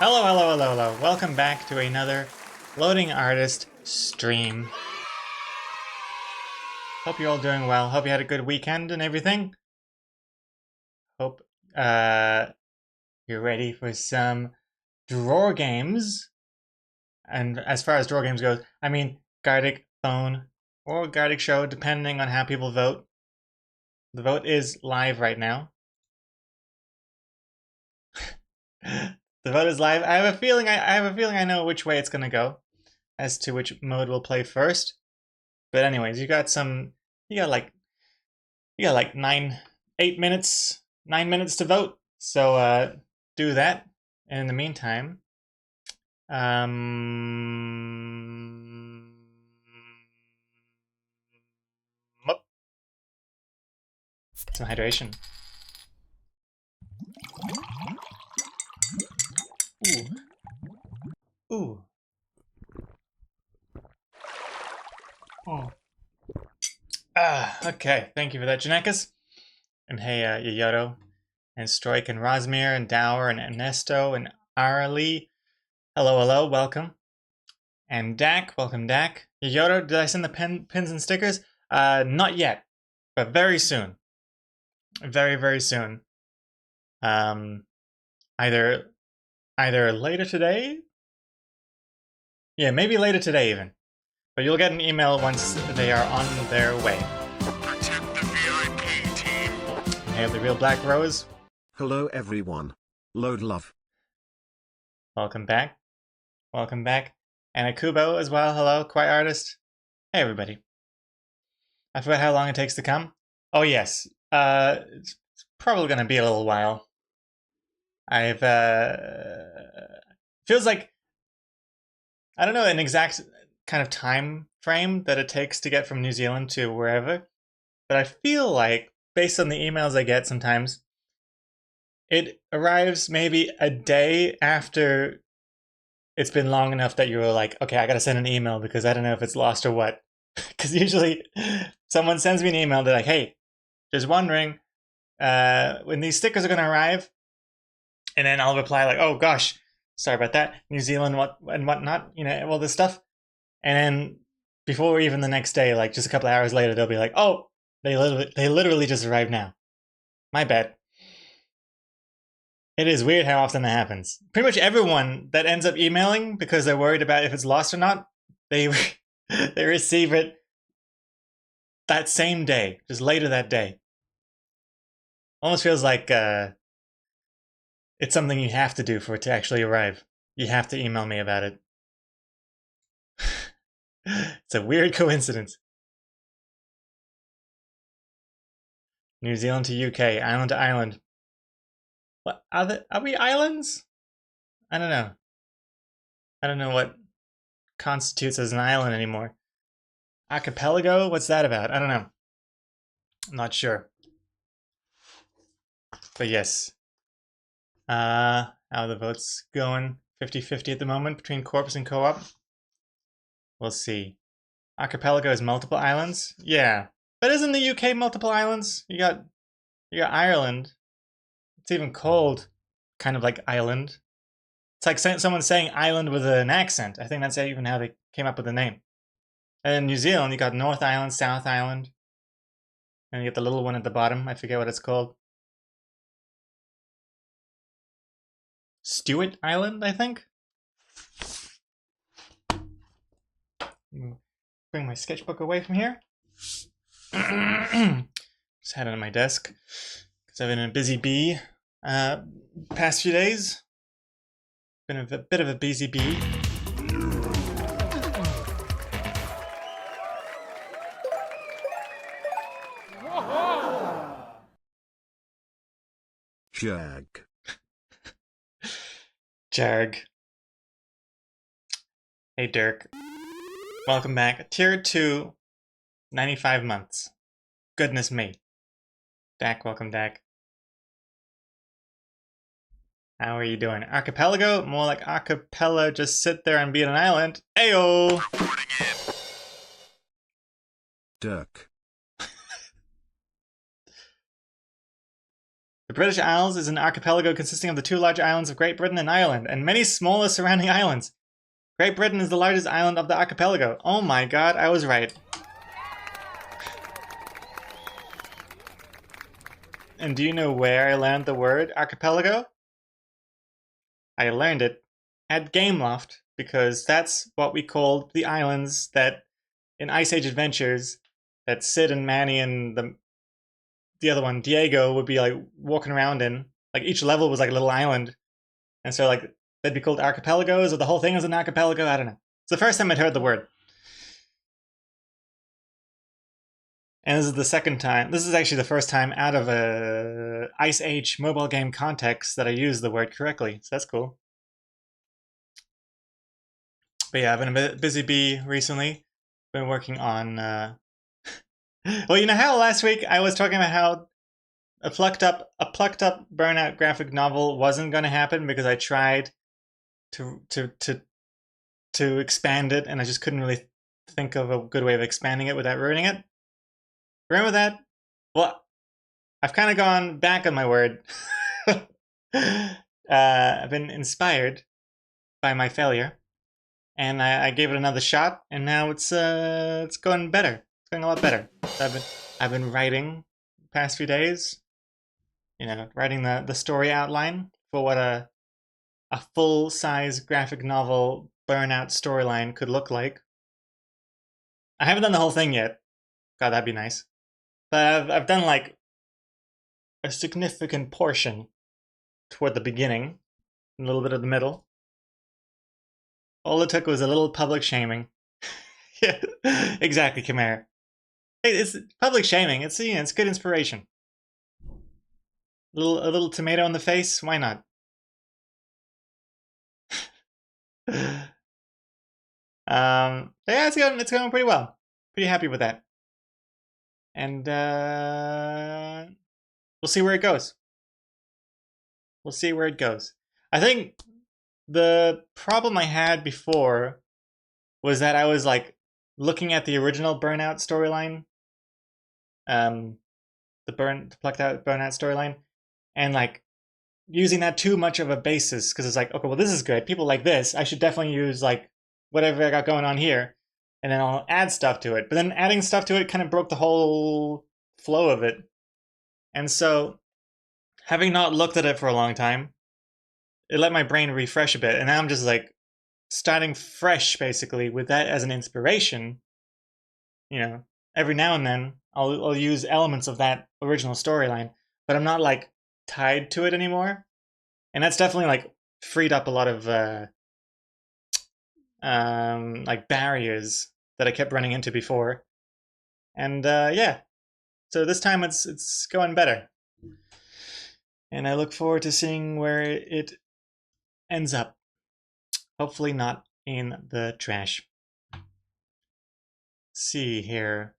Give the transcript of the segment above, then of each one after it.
Hello, hello, hello, hello. Welcome back to another Loading Artist stream. Hope you're all doing well. Hope you had a good weekend and everything. Hope you're ready for some drawer games. And as far as drawer games goes, I mean Gartic phone or Gartic show, depending on how people vote. The vote is live right now. The vote is live. I have a feeling I know which way it's gonna go as to which mode we'll play first. But anyways, you got like 9 minutes to vote. So do that. And in the meantime, some hydration. Ooh. Ooh. Oh. Okay. Thank you for that, Janekas. And hey, Yoyoto, and Stroik, and Rosmir, and Dower, and Ernesto, and Arlie. Hello, hello, welcome. And Dak, welcome, Dak. Yoyoto, did I send the pins and stickers? Not yet, but very soon. Very, very soon. Either later today? Yeah, maybe later today even. But you'll get an email once they are on their way. Protect the VIP team. Hey, the real Black Rose. Hello everyone. Load love. Welcome back. Welcome back. And Akubo as well. Hello, Quiet Artist. Hey everybody. I forgot how long it takes to come. Oh yes. It's probably gonna be a little while. I've feels like I don't know an exact kind of time frame that it takes to get from New Zealand to wherever, but I feel like based on the emails I get sometimes, it arrives maybe a day after it's been long enough that you're like, okay, I gotta send an email because I don't know if it's lost or what. Because usually someone sends me an email, they're like, hey, just wondering when these stickers are gonna arrive, and then I'll reply like, oh gosh, sorry about that, New Zealand, what and whatnot, all this stuff. And then before even the next day, like just a couple of hours later, they'll be like, oh, they literally just arrived now. My bad. It is weird how often that happens. Pretty much everyone that ends up emailing because they're worried about if it's lost or not, they they receive it that same day, just later that day. Almost feels like it's something you have to do for it to actually arrive. You have to email me about it. It's a weird coincidence. New Zealand to UK, island to island. What are we islands? I don't know. I don't know what constitutes as an island anymore. Archipelago? What's that about? I don't know. I'm not sure. But yes. How are the votes going? 50-50 at the moment between Corpse and Co-op. We'll see. Archipelago is multiple islands? Yeah. But isn't the UK multiple islands? You got Ireland. It's even called kind of like island. It's like someone saying island with an accent. I think that's even how they came up with the name. And in New Zealand, you got North Island, South Island. And you get the little one at the bottom. I forget what it's called. Stewart Island, I think? Bring my sketchbook away from here. Just had it on my desk. Because I've been a busy bee past few days. Been a bit of a busy bee. Jag. Jag. Hey Dirk. Welcome back. Tier 2, 95 months. Goodness me. Dak, welcome Dak. How are you doing? Archipelago? More like archipela, just sit there and be an island. Ayo! Dirk. The British Isles is an archipelago consisting of the two large islands of Great Britain and Ireland, and many smaller surrounding islands. Great Britain is the largest island of the archipelago. Oh my god, I was right. And do you know where I learned the word archipelago? I learned it at Gameloft, because that's what we called the islands that in Ice Age Adventures that Sid and Manny and the other one, Diego, would be like walking around in. Like each level was like a little island. And so like they'd be called archipelagos, or the whole thing is an archipelago, I don't know. It's the first time I'd heard the word. And this is the second time. This is actually the first time out of a Ice Age mobile game context that I used the word correctly. So that's cool. But yeah, I've been a bit busy bee recently. Been working on well, you know how last week I was talking about how a plucked up Burnout graphic novel wasn't going to happen because I tried to expand it and I just couldn't really think of a good way of expanding it without ruining it. Remember that? Well, I've kind of gone back on my word. I've been inspired by my failure, and I gave it another shot, and now it's going better. It's going a lot better. So I've been writing the past few days. You know, writing the story outline for what a full-size graphic novel Burnout storyline could look like. I haven't done the whole thing yet. God, that'd be nice. But I've done like a significant portion toward the beginning, a little bit of the middle. All it took was a little public shaming. Yeah, exactly, Khmer. Hey, it's public shaming. It's, you know, it's good inspiration. A little tomato in the face. Why not? Yeah, it's going pretty well. Pretty happy with that. And we'll see where it goes. We'll see where it goes. I think the problem I had before was that I was like looking at the original Burnout storyline, the plucked out Burnout storyline, and like using that too much of a basis because it's like, okay, well this is good. People like this. I should definitely use like whatever I got going on here, and then I'll add stuff to it. But then adding stuff to it kind of broke the whole flow of it. And so, having not looked at it for a long time, it let my brain refresh a bit. And now I'm just like starting fresh, basically, with that as an inspiration. You know, every now and then I'll use elements of that original storyline, but I'm not like tied to it anymore. And that's definitely like freed up a lot of like barriers that I kept running into before. And yeah, so this time it's going better. And I look forward to seeing where it ends up. Hopefully not in the trash. Let's see here.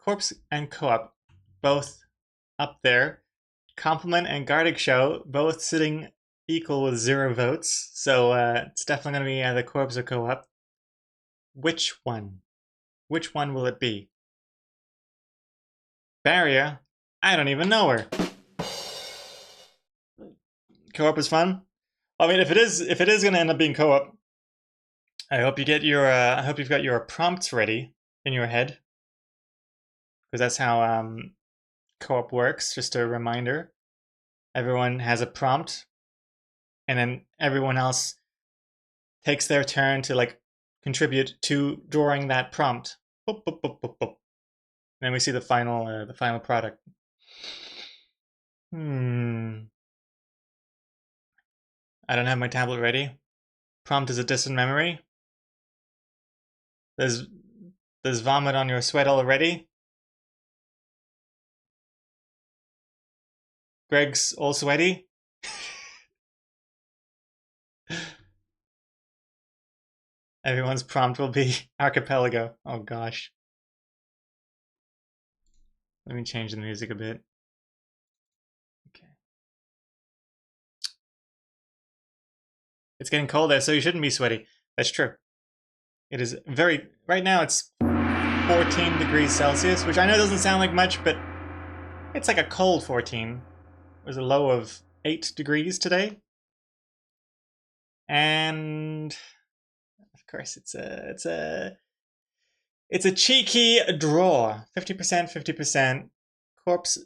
Corpse and Co-op, both up there. Compliment and Gartic Show, both sitting equal with 0 votes. So it's definitely going to be either Corpse or Co-op. Which one? Which one will it be? Barrier? I don't even know her. Co-op is fun. I mean, if it is going to end up being co-op, I hope you get your I hope you've got your prompts ready in your head, because that's how co-op works. Just a reminder: everyone has a prompt, and then everyone else takes their turn to like contribute to drawing that prompt. Boop, boop, boop, boop, boop. And then we see the final product. I don't have my tablet ready. Prompt is a distant memory. There's vomit on your sweat already. Greg's all sweaty. Everyone's prompt will be archipelago. Oh gosh. Let me change the music a bit. Okay. It's getting cold there, so you shouldn't be sweaty. That's true. It is very... Right now it's 14 degrees Celsius, which I know doesn't sound like much, but it's like a cold 14. was a low of 8 degrees today. And of course it's a cheeky draw. 50%, 50%. Corpse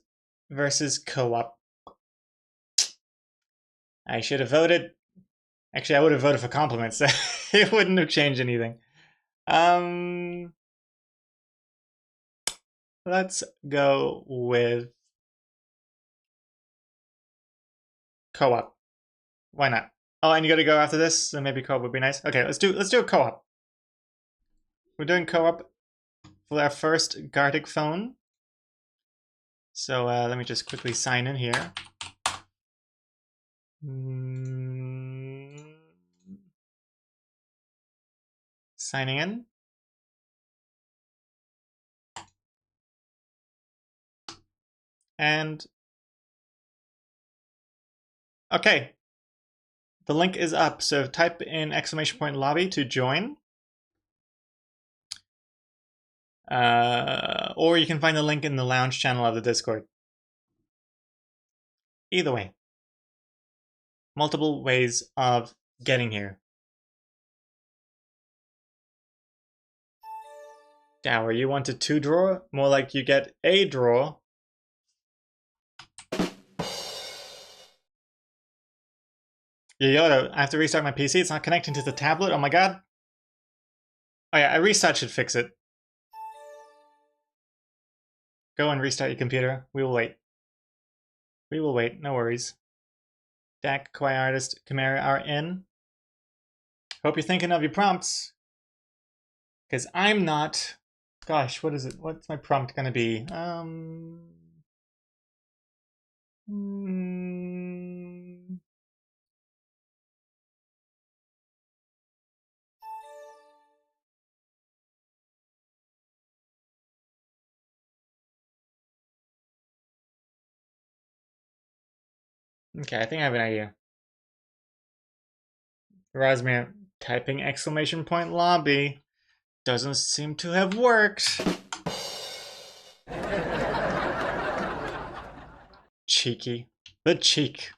versus co-op. I should have voted. Actually, I would have voted for compliments. It wouldn't have changed anything. Let's go with co-op. Why not? Oh, and you got to go after this, so maybe co-op would be nice. Okay, let's do a co-op. We're doing co-op for our first Gartic phone. So let me just quickly sign in here. Signing in. And okay, the link is up. So type in !lobby to join. Or you can find the link in the lounge channel of the Discord. Either way, multiple ways of getting here. Dower, you wanted 2 draw? More like you get a draw. Yoda, I have to restart my PC. It's not connecting to the tablet. Oh my god. Oh yeah, a restart should fix it. Go and restart your computer. We will wait. We will wait. No worries. Dak, Kawaii Artist, Chimera are in. Hope you're thinking of your prompts. Because I'm not. Gosh, what is it? What's my prompt gonna be? Okay, I think I have an idea. Rosmere typing !lobby doesn't seem to have worked. Cheeky. The cheek.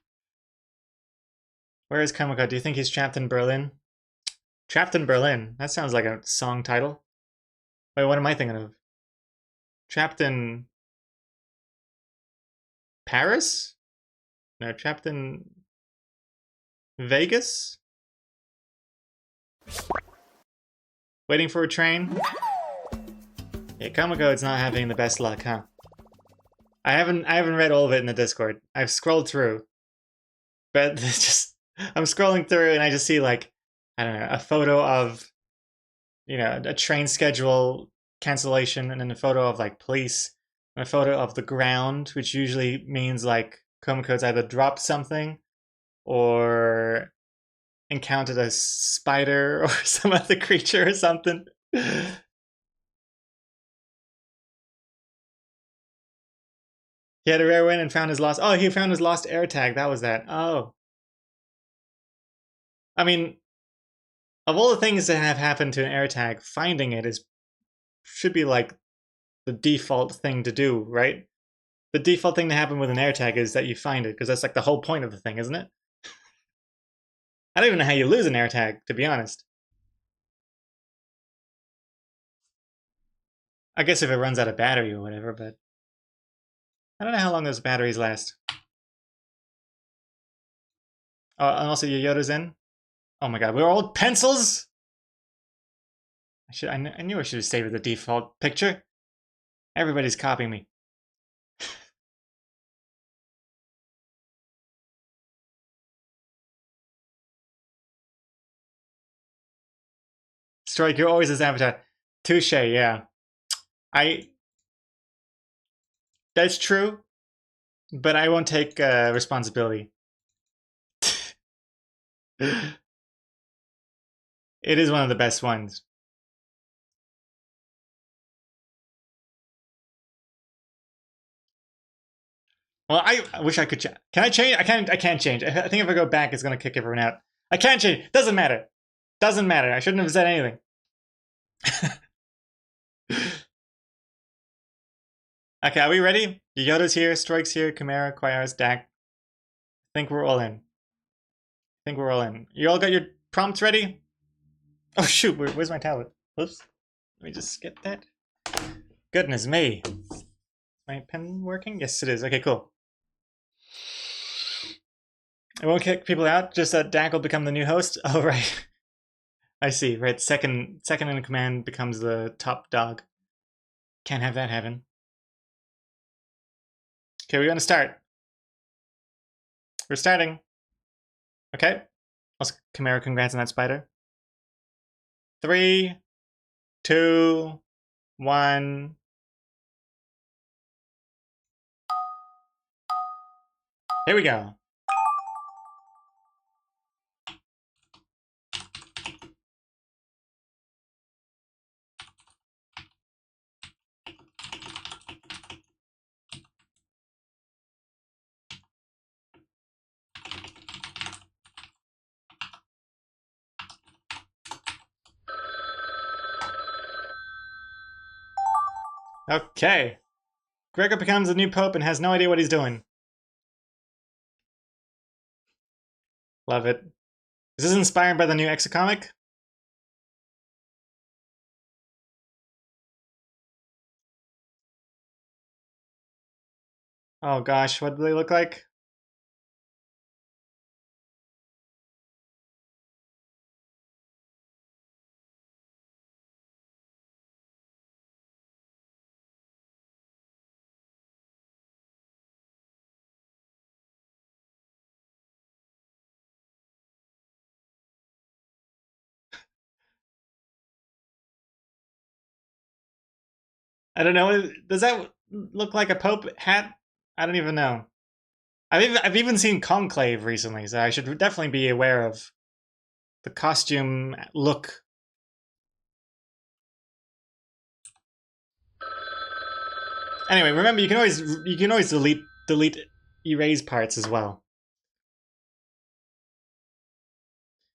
Where is Kamiko? Do you think he's trapped in Berlin? Trapped in Berlin? That sounds like a song title. Wait, what am I thinking of? Trapped in Paris? No, trapped in Vegas? Waiting for a train? Yeah, Kamiko is not having the best luck, huh? I haven't read all of it in the Discord. I've scrolled through. But it's just I'm scrolling through and I just see like I don't know, a photo of a train schedule cancellation and then a photo of like police and a photo of the ground, which usually means like Komako's either dropped something or encountered a spider or some other creature or something. He had a rare win and found his lost. Oh, he found his lost air tag. That was that. Oh. I mean, of all the things that have happened to an air tag, finding it should be like the default thing to do, right? The default thing to happen with an air tag is that you find it, because that's like the whole point of the thing, isn't it? I don't even know how you lose an air tag, to be honest. I guess if it runs out of battery or whatever, but I don't know how long those batteries last. Oh, and also Yoyota's in. Oh my god, we're all pencils. I knew I should have stayed with the default picture. Everybody's copying me. Strike, you're always his avatar. Touche, yeah. That's true, but I won't take responsibility. It is one of the best ones. Well, I wish I could change. Can I change? I can't change. I think if I go back, it's gonna kick everyone out. I can't change. Doesn't matter. Doesn't matter. I shouldn't have said anything. Okay, are we ready? Yoda's here, Strike's here, Chimera, Quayar's, Dak. Think we're all in. Think we're all in. You all got your prompts ready? Oh shoot, where's my tablet? Whoops. Let me just skip that. Goodness me. Is my pen working? Yes, it is. Okay, cool. It won't kick people out, just that Dak will become the new host. Oh, right. I see. Right, second in command becomes the top dog. Can't have that happen. Okay, we're gonna start. We're starting. Okay. Also, Chimera, congrats on that spider. 3, 2, 1. Here we go. Okay. Gregor becomes the new pope and has no idea what he's doing. Love it. Is this inspired by the new Exocomic? Oh gosh, what do they look like? I don't know. Does that look like a pope hat? I don't even know. I've even seen Conclave recently, so I should definitely be aware of the costume look. Anyway, remember you can always delete erase parts as well.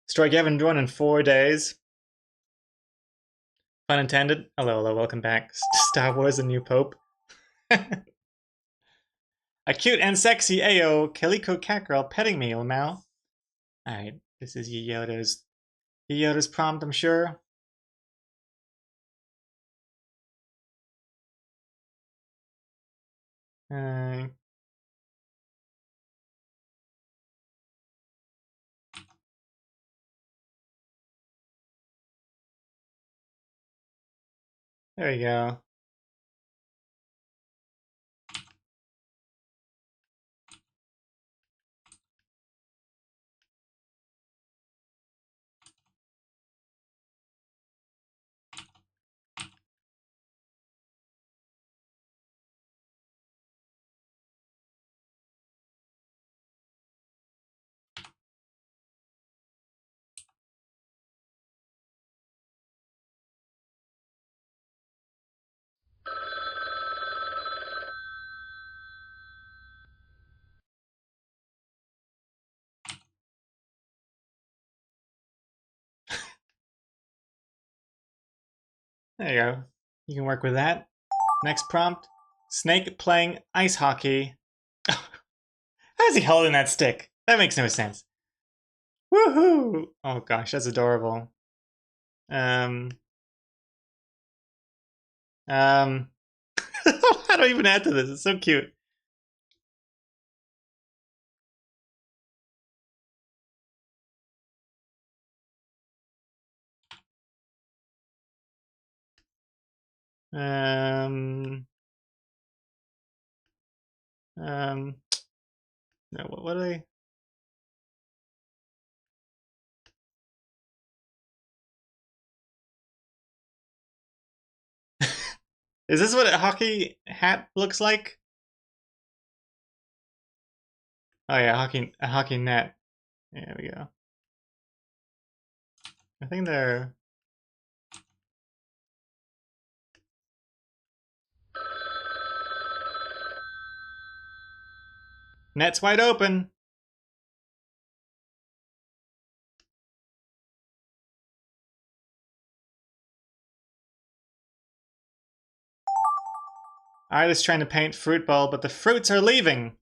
Strike, you haven't drawn in 4 days. Pun intended. Hello, welcome back. Star Wars: The New Pope. A cute and sexy Ayo Calico Catgirl petting me, Mal. Alright, this is Yoda's prompt, I'm sure. Uh, there we go. There you go. You can work with that. Next prompt. Snake playing ice hockey. How is he holding that stick? That makes no sense. Woohoo! Oh gosh, that's adorable. Um. Um. How do I even add to this? It's so cute. Um. Um. No, what are they? Is this what a hockey hat looks like? Oh yeah, a hockey net. There we go. I think they're net's wide open. Artist trying to paint fruit bowl, but the fruits are leaving.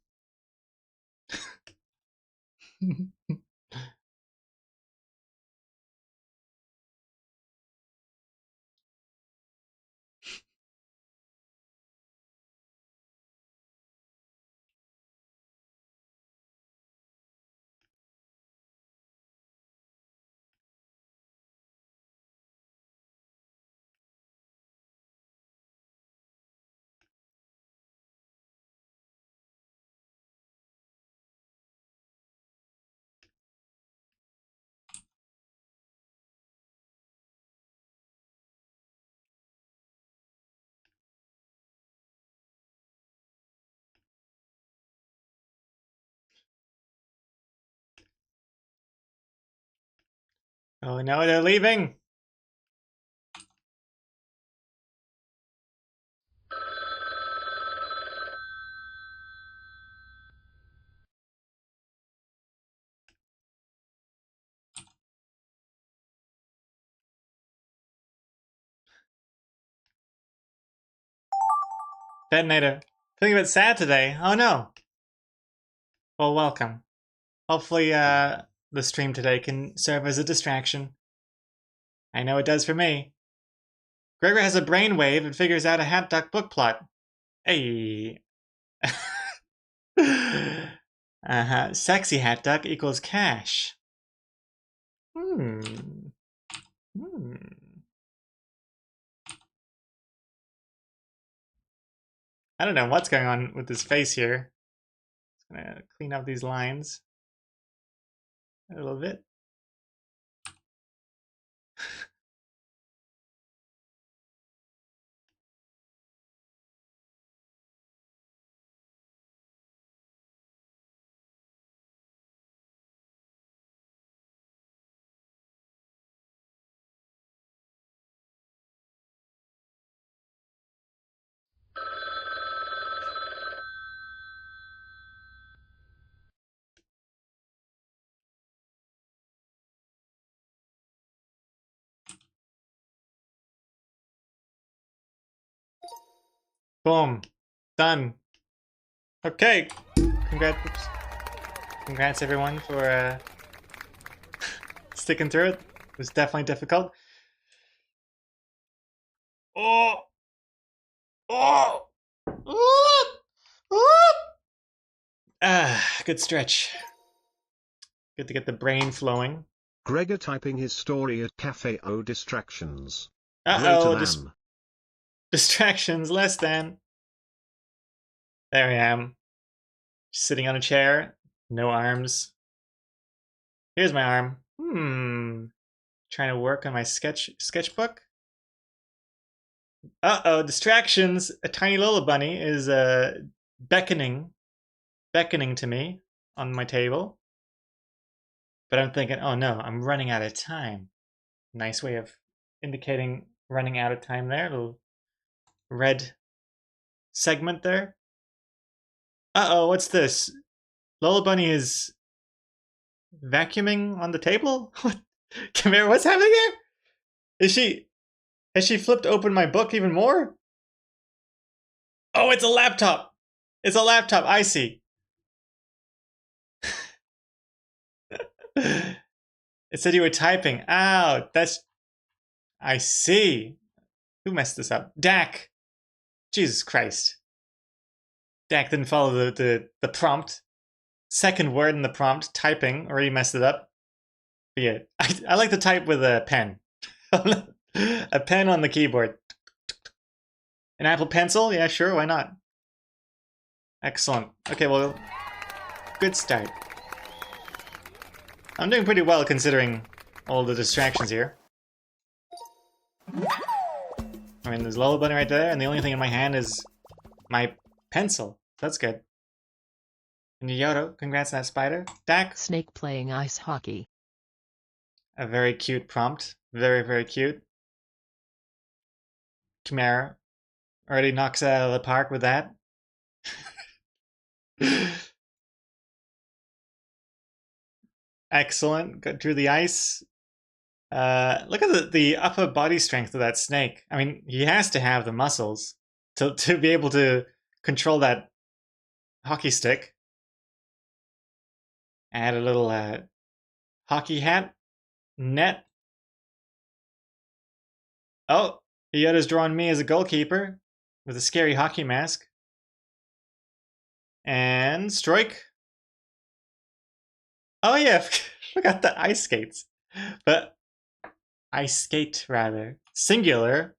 Oh no, they're leaving! Detonator. Feeling a bit sad today. Oh no. Well, welcome. Hopefully, the stream today can serve as a distraction. I know it does for me. Gregor has a brainwave and figures out a hat duck book plot. Hey. Uh-huh. Sexy hat duck equals cash. Hmm. Hmm. I don't know what's going on with his face here. Just gonna clean up these lines a little bit. Boom. Done. Okay. Congrats. Congrats everyone for sticking through it. It was definitely difficult. Oh. Oh. Oh. Oh. Ah, good stretch. Good to get the brain flowing. Gregor typing his story at Cafe O Distractions. Uh-oh, Greater than. distractions less than. There I am. Sitting on a chair. No arms. Here's my arm. Trying to work on my sketchbook. Uh-oh, distractions. A tiny Lola bunny is beckoning to me on my table. But I'm thinking, oh no, I'm running out of time. Nice way of indicating running out of time there. A little red segment there. Uh-oh, what's this? Lola bunny is vacuuming on the table? What? Come here, what's happening here? Has she flipped open my book even more? Oh, it's a laptop. It's a laptop. I see. It said you were typing. Ow, that's. I see. Who messed this up? Dak. Jesus Christ. Dak didn't follow the prompt. Second word in the prompt, typing, already messed it up. But yeah, I like to type with a pen. A pen on the keyboard. An Apple Pencil? Yeah, sure, why not? Excellent. Okay, well, good start. I'm doing pretty well considering all the distractions here. I mean, there's Lola Bunny right there, and the only thing in my hand is my pencil. That's good. And Yoto, congrats on that spider. Dak, Snake playing ice hockey. a very cute prompt. Very, very cute. Chimera already knocks it out of the park with that. Excellent. Got through the ice. Look at the upper body strength of that snake. I mean, he has to have the muscles to be able to control that hockey stick. Add a little hockey hat, net. Oh, Yoda's drawn me as a goalkeeper with a scary hockey mask. And strike. Oh yeah, forgot the ice skates. But ice skate rather. Singular.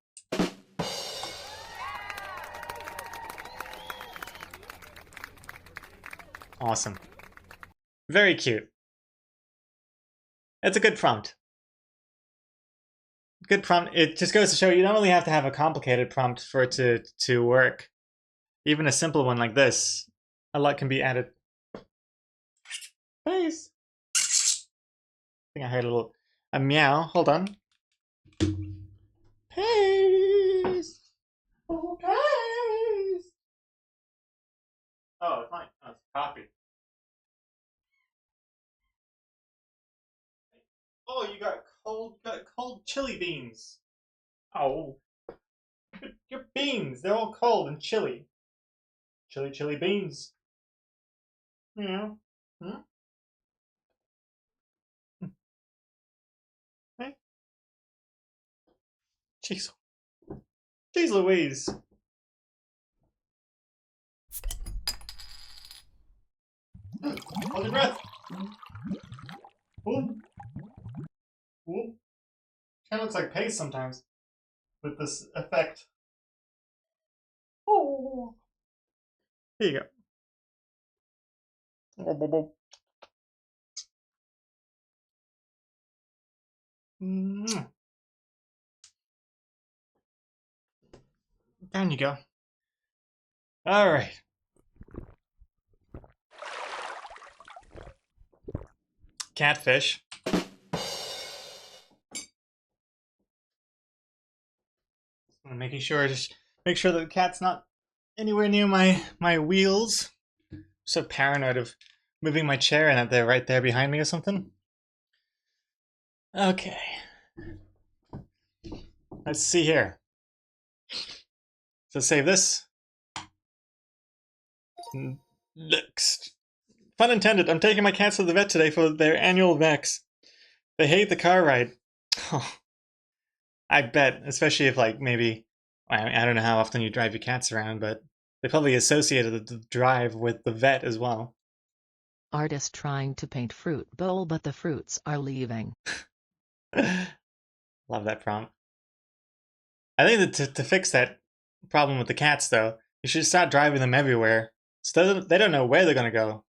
Awesome. Very cute. It's a good prompt. Good prompt. It just goes to show you don't really have to have a complicated prompt for it to work. Even a simple one like this, a lot can be added. Nice. I think I heard a meow. Hold on. Pace. Oh, pace. Oh, it's mine. Oh, it's coffee. Oh, you got cold chili beans. Oh, your beans. They're all cold and chilly. Chili beans. Yeah. Hmm? Hey. Jeez. Jeez Louise. Hold your breath. Ooh. Ooh. Kind of looks like paste sometimes with this effect. Oh. Here you go. Down you go. All right. Catfish. I'm making sure just make sure that the cat's not anywhere near my wheels. I'm so paranoid of moving my chair and that they're right there behind me or something. Okay. Let's see here. So save this. Next. Fun intended. I'm taking my cats to the vet today for their annual vax. They hate the car ride. Oh, I bet, especially if like maybe I don't know how often you drive your cats around, but they probably associated the drive with the vet as well. Artist trying to paint fruit bowl, but the fruits are leaving. Love that prompt. I think that to fix that problem with the cats, though, you should start driving them everywhere, so they don't know where they're gonna go.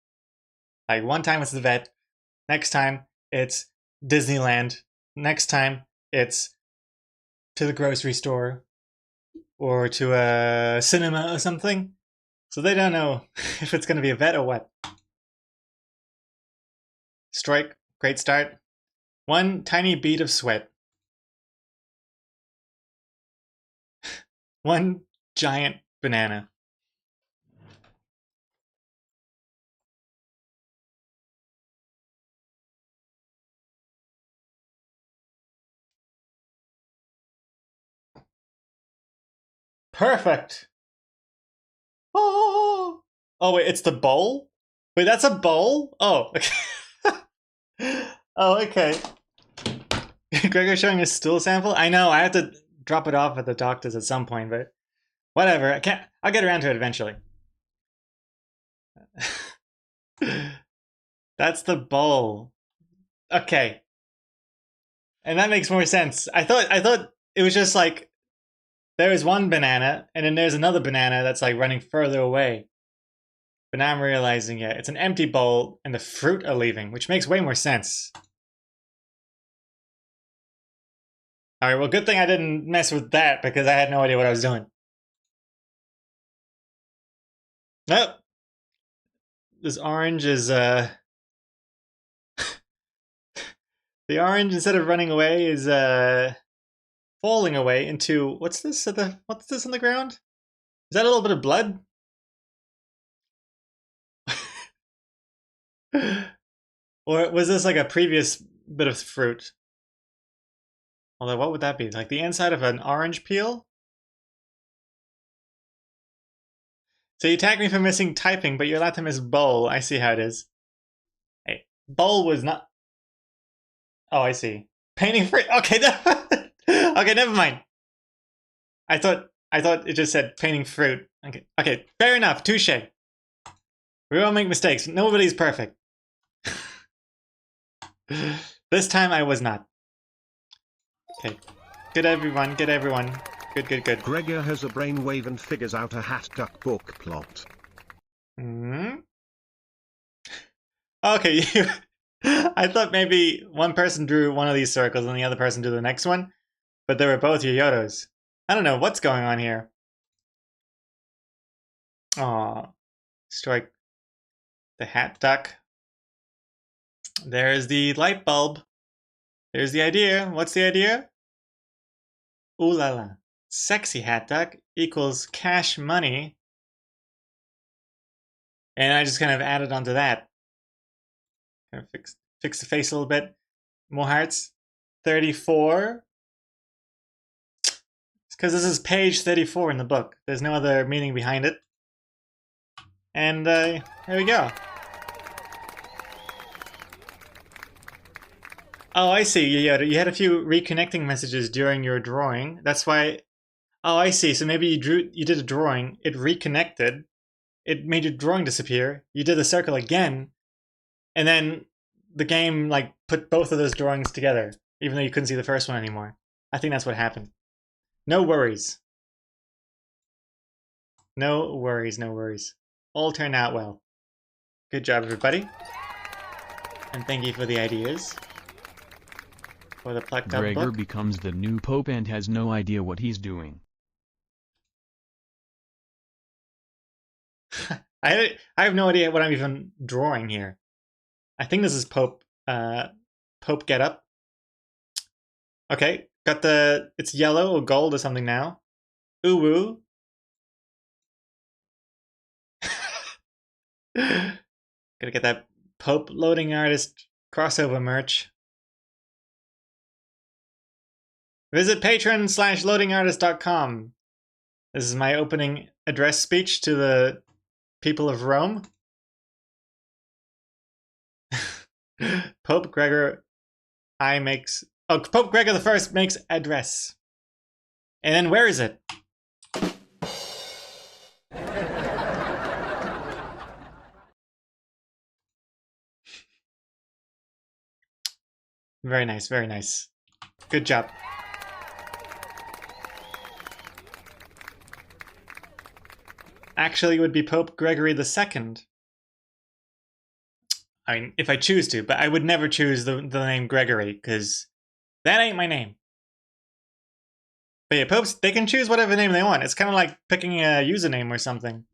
Like one time it's the vet, next time it's Disneyland, next time it's to the grocery store or to a cinema or something. So they don't know if it's gonna be a vet or what. Strike, great start. One tiny bead of sweat. One giant banana. Perfect. Oh, oh wait, it's the bowl? Wait, that's a bowl? Oh, okay. Oh, okay. Gregor's showing a stool sample? I know, I have to drop it off at the doctor's at some point, but whatever. I'll get around to it eventually. That's the bowl. Okay. And that makes more sense. I thought it was just like there is one banana and then there's another banana that's like running further away. But now I'm realizing, yeah, it's an empty bowl and the fruit are leaving, which makes way more sense. Alright, well, good thing I didn't mess with that because I had no idea what I was doing. Nope. This orange is, the orange, instead of running away, is, falling away into, what's this what's this on the ground? Is that a little bit of blood? Or was this like a previous bit of fruit? Although, what would that be? Like the inside of an orange peel? So you attack me for missing typing, but you're allowed to miss bowl. I see how it is. Hey, Bowl was not. Oh, I see. Painting fruit. Okay, okay, never mind. I thought it just said painting fruit. Okay, okay, fair enough. Touche. We all make mistakes. Nobody's perfect. This time I was not. Okay, good everyone. Good everyone. Good, good, good. Gregor has a brainwave and figures out a hat duck book plot. Hmm. Okay, you. I thought maybe one person drew one of these circles and the other person drew the next one, but they were both Yoyotos. I don't know what's going on here. Aw, strike the hat duck. There's the light bulb. There's the idea. What's the idea? Ooh la la. Sexy hat duck equals cash money. And I just kind of added onto that. Kind of fix the face a little bit. More hearts. 34. It's because this is page 34 in the book. There's no other meaning behind it. And there we go. Oh, I see. You had a few reconnecting messages during your drawing. That's why. Oh, I see. So maybe you did a drawing. It reconnected. It made your drawing disappear. You did the circle again, and then the game like put both of those drawings together, even though you couldn't see the first one anymore. I think that's what happened. No worries. No worries. No worries. All turned out well. Good job, everybody. And thank you for the ideas. For the plucked up Gregor book. becomes the new pope and has no idea what he's doing. I have no idea what I'm even drawing here. I think this is Pope get up. Okay, got the it's yellow or gold or something now. Ooh woo. Gotta get that Pope loading artist crossover merch. Visit patron/loadingartist.com. This is my opening address speech to the people of Rome. Pope Gregor Pope Gregor the First makes address. And then where is it? Very nice, very nice. Good job. Actually, it would be Pope Gregory II. I mean, if I choose to, but I would never choose the name Gregory, because that ain't my name. But yeah, popes, they can choose whatever name they want. It's kind of like picking a username or something.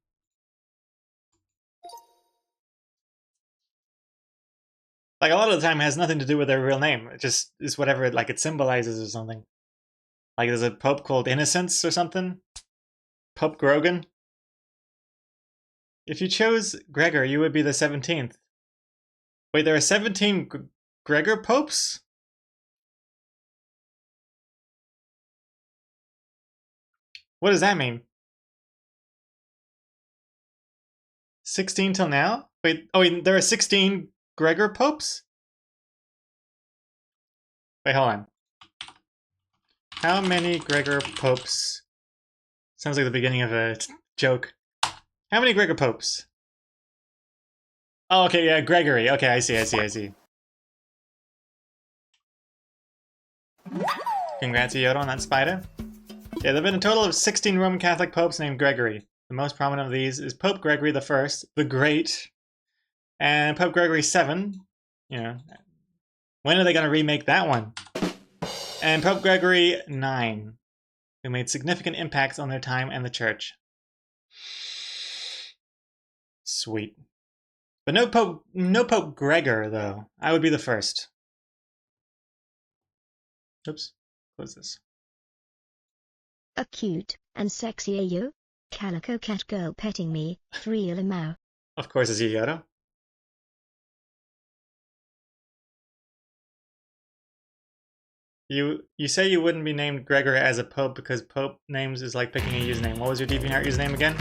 Like, a lot of the time it has nothing to do with their real name. It just is whatever like it symbolizes or something. Like there's a pope called Innocence or something. Pope Grogan. If you chose Gregor, you would be the 17th. Wait, there are 17 Gregor popes? What does that mean? 16 till now? Wait, oh wait, there are 16 Gregor popes? Wait, hold on. How many Gregor popes? Sounds like the beginning of a joke. How many Gregor popes? Oh, okay, yeah, Gregory. Okay, I see. Congrats, Yoda, on that spider. Yeah, there have been a total of 16 Roman Catholic popes named Gregory. The most prominent of these is Pope Gregory I, the Great, and Pope Gregory VII. You know, when are they going to remake that one? And Pope Gregory IX, who made significant impacts on their time and the church. Sweet. But no Pope Gregor, though. I would be the first. Oops. Close this. A cute and sexy Ayo. Calico cat girl petting me, 3 Lamau. Of course, it's Yoda. You say you wouldn't be named Gregor as a pope because pope names is like picking a username. What was your DeviantArt username again?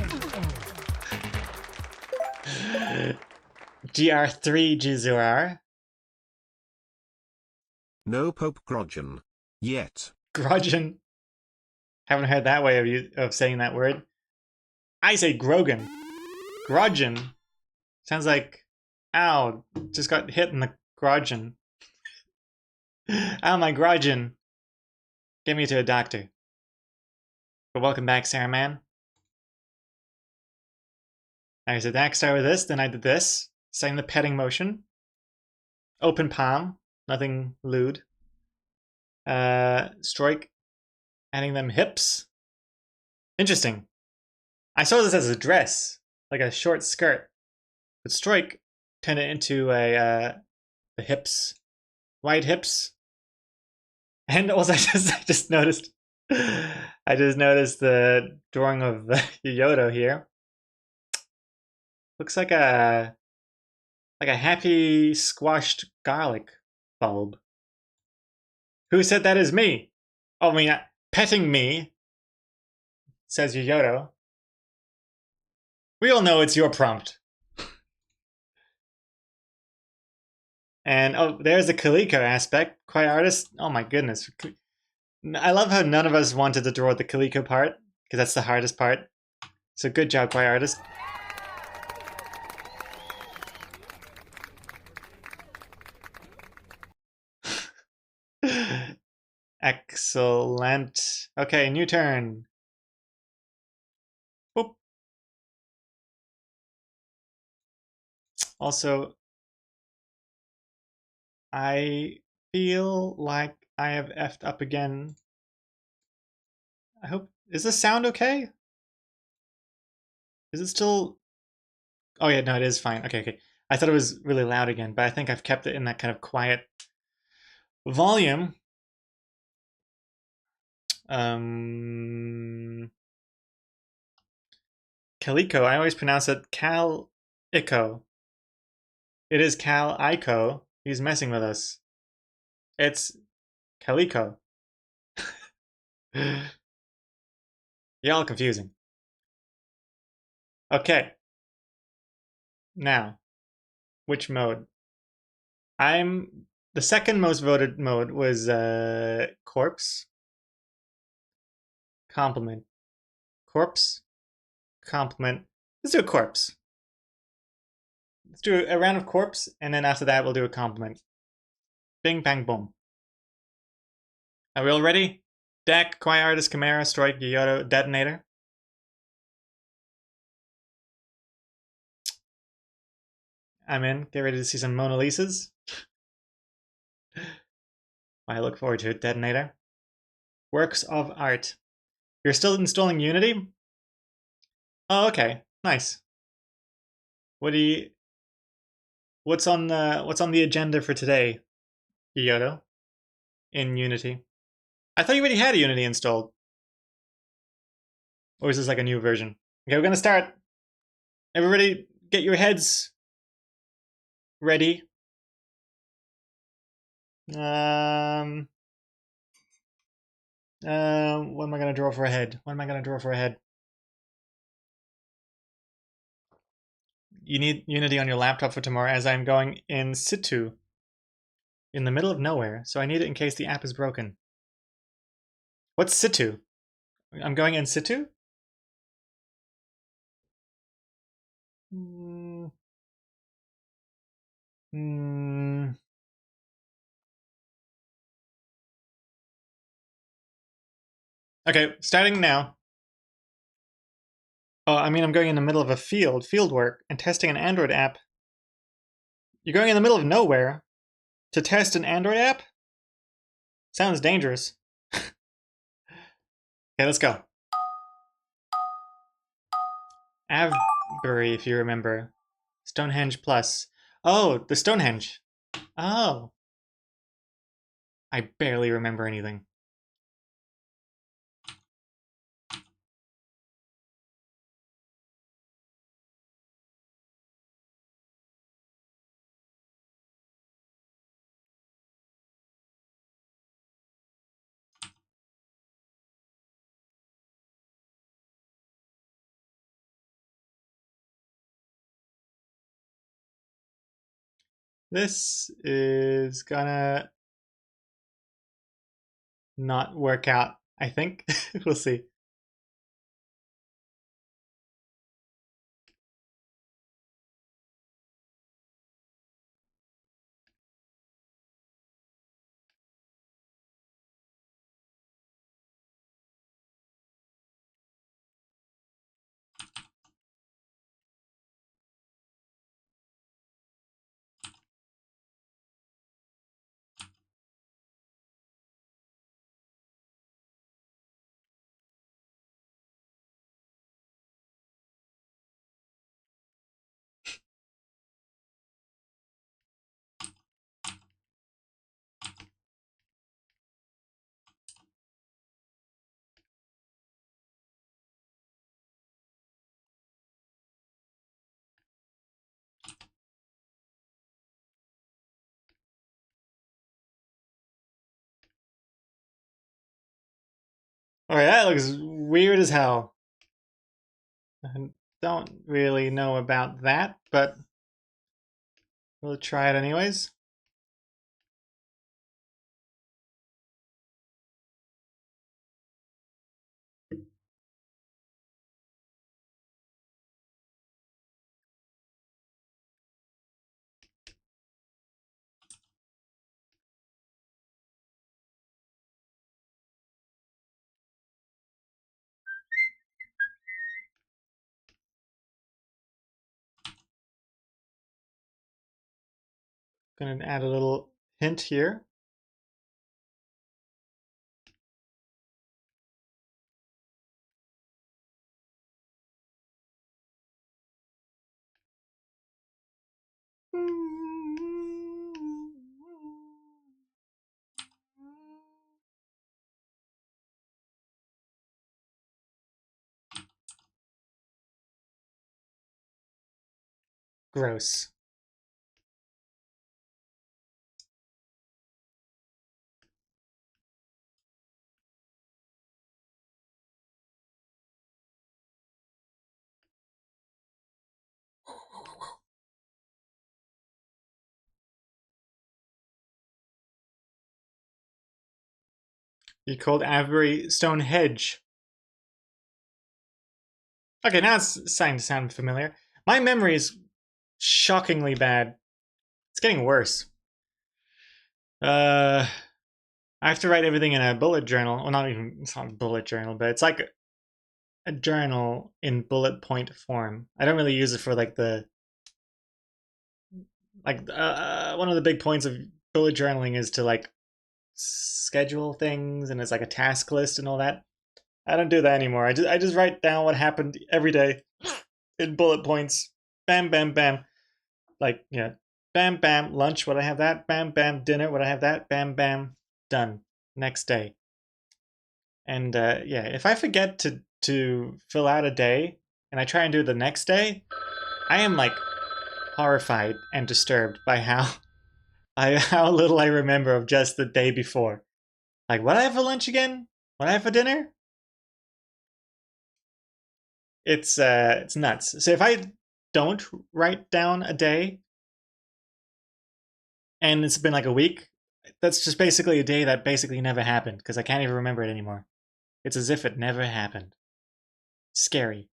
GR3GZR. No Pope Grogan. Yet. Grudgeon. Haven't heard that way of saying that word. I say Grogan. Grudgeon. Sounds like, ow, just got hit in the grudgeon. Ow, my grudgeon. Get me to a doctor. But welcome back, Sarah Man. I said next start with this, then I did this. Same the petting motion. Open palm, nothing lewd. Strike, adding them hips. Interesting. I saw this as a dress, like a short skirt. But strike turned it into the hips, wide hips. And also, I just noticed, the drawing of Yodo here. Looks like a happy squashed garlic bulb. Who said that is me? Oh, I mean, petting me, says Yodo. We all know it's your prompt. And oh, there's the Calico aspect. Quiet artist. Oh my goodness. I love how none of us wanted to draw the Calico part, because that's the hardest part. So good job, quiet artist. Excellent. Okay, new turn. Boop. Also, I feel like I have effed up again. I hope... Is this sound okay? Is it still... Oh yeah, no, it is fine. Okay, okay. I thought it was really loud again, but I think I've kept it in that kind of quiet volume. Calico, I always pronounce it Cal-Ico. It is Cal-Ico. He's messing with us. It's Calico. You're all confusing. Okay. Now, which mode? The second most voted mode was corpse. Compliment. Corpse. Compliment. Let's do a corpse. Let's do a round of corpse, and then after that we'll do a compliment. Bing, bang, boom. Are we all ready? Deck, Quiet Artist, Chimera, Strike, Yodo, Detonator. I'm in. Get ready to see some Mona Lisas. I look forward to it. Detonator. Works of art. You're still installing Unity? Oh, okay. Nice. What's on the agenda for today, Yodo? In Unity. I thought you already had Unity installed. Or is this like a new version? Okay, we're gonna start. Everybody, get your heads ready. What am I gonna draw for a head? What am I gonna draw for a head? You need Unity on your laptop for tomorrow, as I'm going in situ. In the middle of nowhere, so I need it in case the app is broken. What's situ? I'm going in situ? Hmm. Okay, starting now. Oh, I mean, I'm going in the middle of a field work, and testing an Android app. You're going in the middle of nowhere to test an Android app? Sounds dangerous. Okay, let's go. Avebury, if you remember. Stonehenge Plus. Oh, the Stonehenge. Oh. I barely remember anything. This is gonna not work out, I think. We'll see. Alright, that looks weird as hell. I don't really know about that, but we'll try it anyways. Gonna add a little hint here. Gross. You called Avery Stonehenge. Okay, now it's starting to sound familiar. My memory is shockingly bad. It's getting worse. I have to write everything in a bullet journal. Well, not even, it's not a bullet journal, but it's like a journal in bullet point form. I don't really use it for like the, one of the big points of bullet journaling is to like schedule things and it's like a task list and all that. I don't do that anymore. I just write down what happened every day in bullet points. Bam, bam, bam. Like, yeah, bam, bam, lunch, would I have that? Bam, bam, dinner, would I have that? Bam, bam, done. Next day. And yeah, if I forget to fill out a day and I try and do it the next day, I am like horrified and disturbed by how little I remember of just the day before. Like, what I have for lunch again? What I have for dinner? It's nuts. So if I don't write down a day and it's been like a week, that's just basically a day that basically never happened because I can't even remember it anymore. It's as if it never happened. Scary.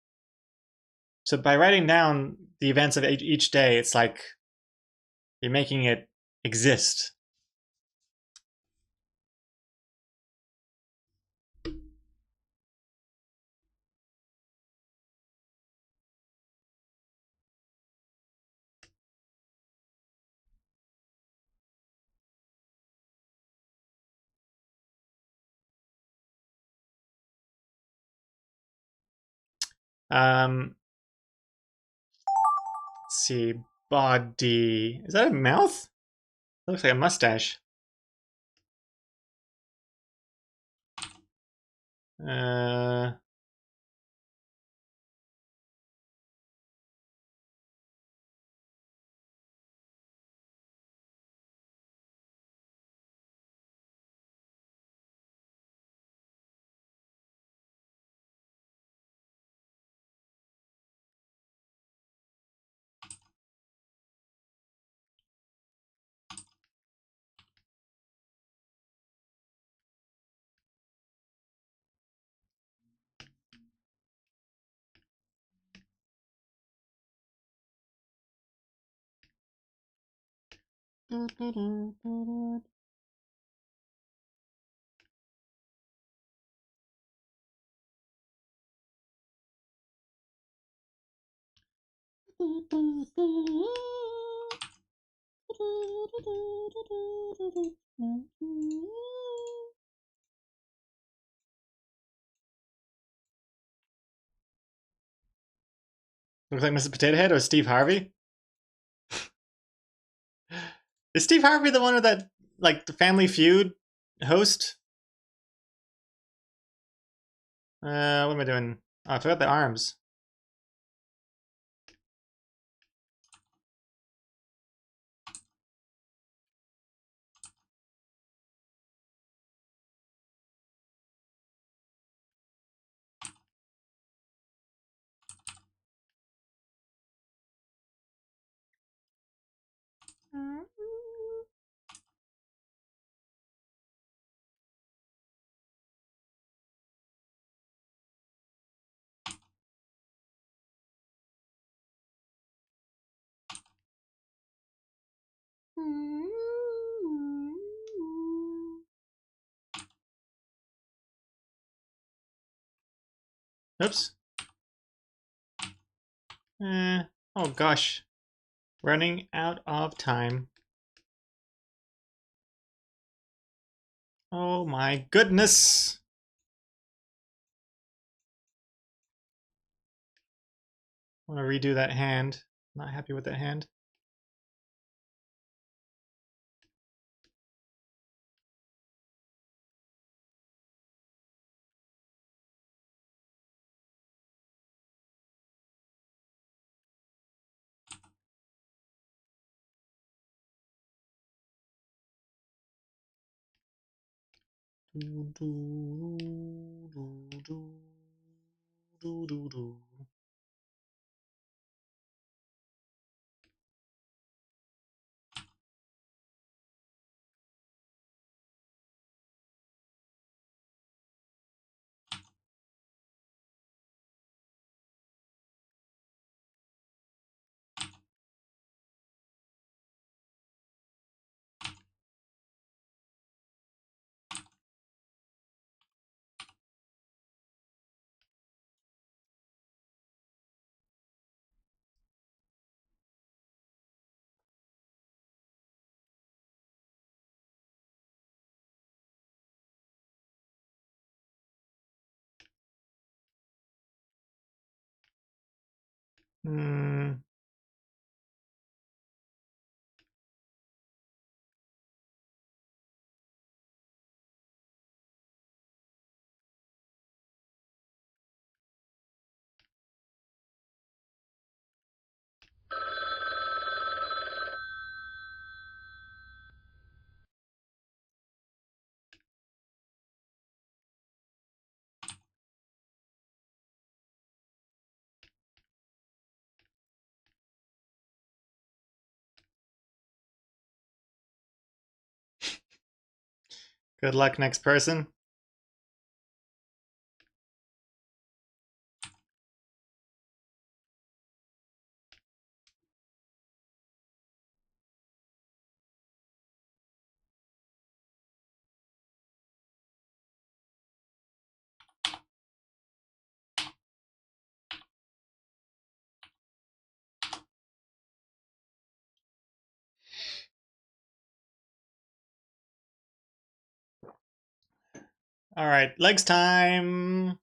So by writing down the events of each day, it's like you're making it exist. Let's see. Body. Is that a mouth? It looks like a mustache. Uh, Looks like Mr. Potato Head or Steve Harvey. Is Steve Harvey the one of that, like, the Family Feud host? What am I doing? Oh, I forgot the arms. Oops. Oh gosh. Running out of time. Oh my goodness. I want to redo that hand. Not happy with that hand. Hmm. Good luck, next person. All right, legs time.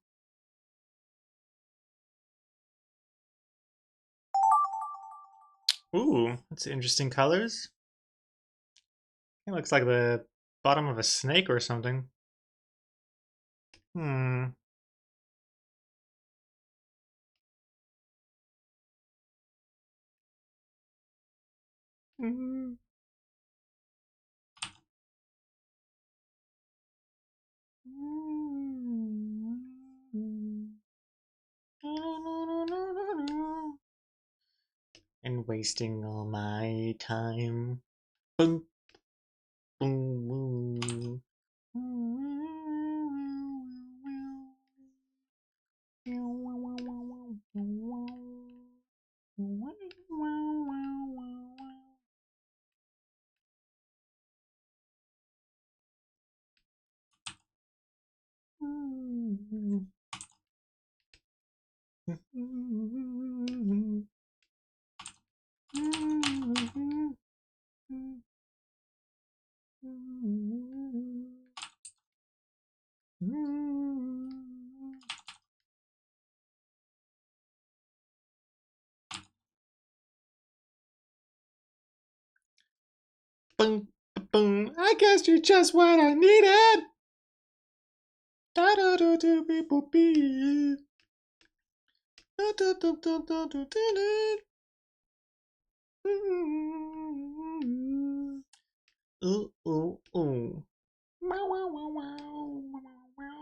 Ooh, that's interesting colors. It looks like the bottom of a snake or something. Hmm. And wasting all my time. Boom, boom, boom. Boom, boom. I guess you're just what I needed. Da da da da beep boop beep. Da da da da da da da. Ooh ooh ooh. Wow wow wow wow wow wow.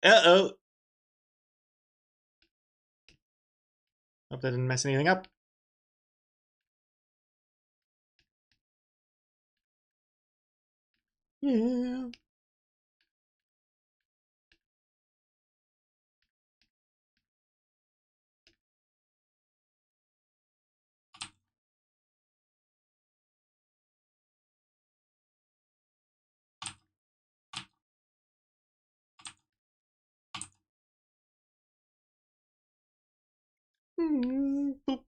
Uh-oh. Hope that didn't mess anything up. Yeah. Boop.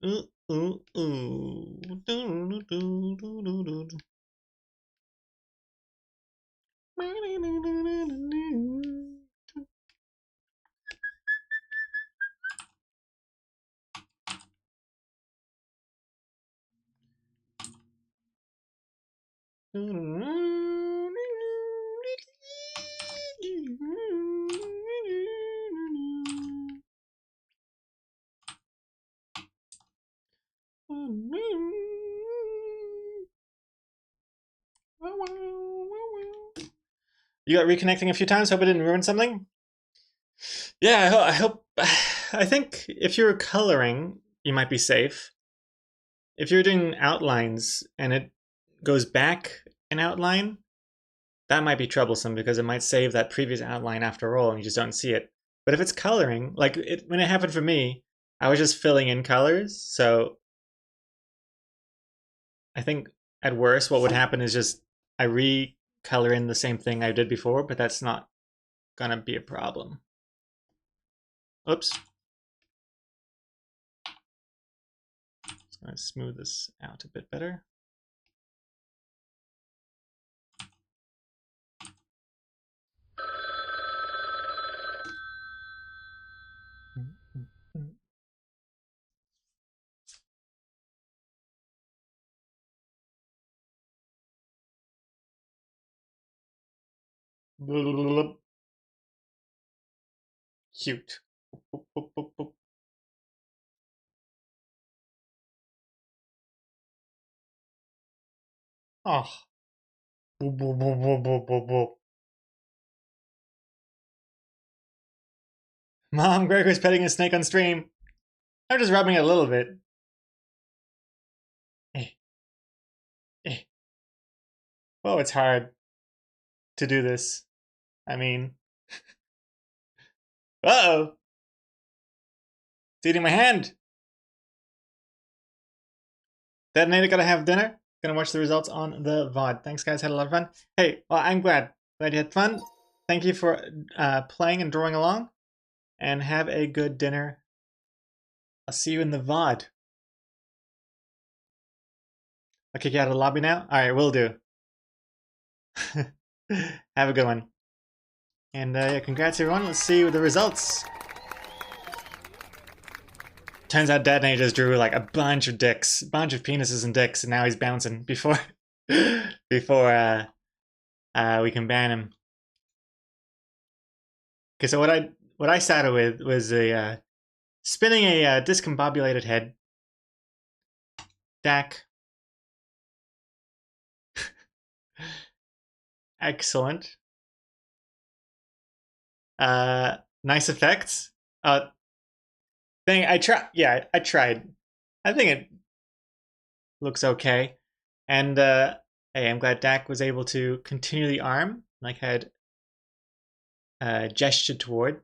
Ooh, ooh, ooh. You got reconnecting a few times. Hope I didn't ruin something. Yeah, I hope. I think if you were coloring, you might be safe. If you're doing outlines and it goes back an outline, that might be troublesome because it might save that previous outline after all and you just don't see it. But if it's coloring, like when it happened for me, I was just filling in colors. So I think at worst, what would happen is just I recolor in the same thing I did before, but that's not gonna be a problem. Oops. Just gonna smooth this out a bit better. Cute. Oh. Mom, Gregor's petting a snake on stream. I'm just rubbing it a little bit. Eh, eh. Oh, it's hard to do this. I mean, uh-oh. It's eating my hand. Detonator, gotta have dinner. Gonna watch the results on the VOD. Thanks, guys. Had a lot of fun. Hey, well, I'm glad. Glad you had fun. Thank you for playing and drawing along. And have a good dinner. I'll see you in the VOD. I'll kick you out of the lobby now. All right, will do. Have a good one. And yeah, congrats everyone. Let's see the results. Turns out Detonator just drew like a bunch of dicks, a bunch of penises and dicks, and now he's bouncing before before we can ban him. Okay, so what I started with was a spinning a discombobulated head. Dak. Excellent. Nice effects. Thing I tried. Yeah, I tried. I think it looks okay. And hey, I'm glad Dak was able to continue the arm, like I had gestured toward.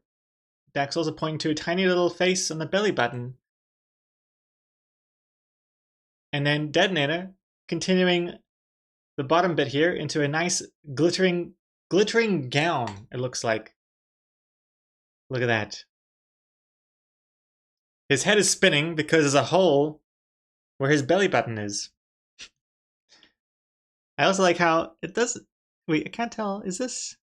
Dak's also pointing to a tiny little face on the belly button. And then Detonator, continuing the bottom bit here into a nice glittering gown, it looks like. Look at that. His head is spinning because there's a hole where his belly button is. I also like how it does. Wait, I can't tell. Is this?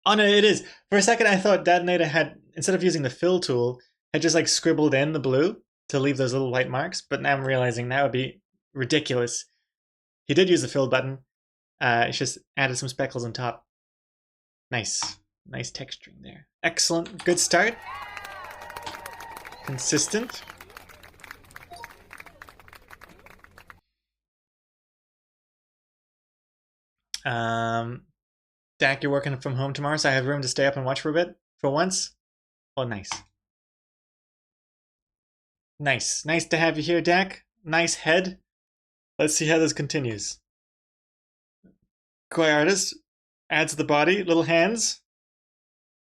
Oh no, it is. For a second, I thought Detonator had, instead of using the fill tool, had just like scribbled in the blue to leave those little white marks. But now I'm realizing that would be ridiculous. He did use the fill button. It's just added some speckles on top. Nice. Nice texturing there. Excellent. Good start. Consistent. Dak, you're working from home tomorrow, so I have room to stay up and watch for a bit. For once. Oh, nice. Nice. Nice to have you here, Dak. Nice head. Let's see how this continues. Koi artist adds the body, little hands.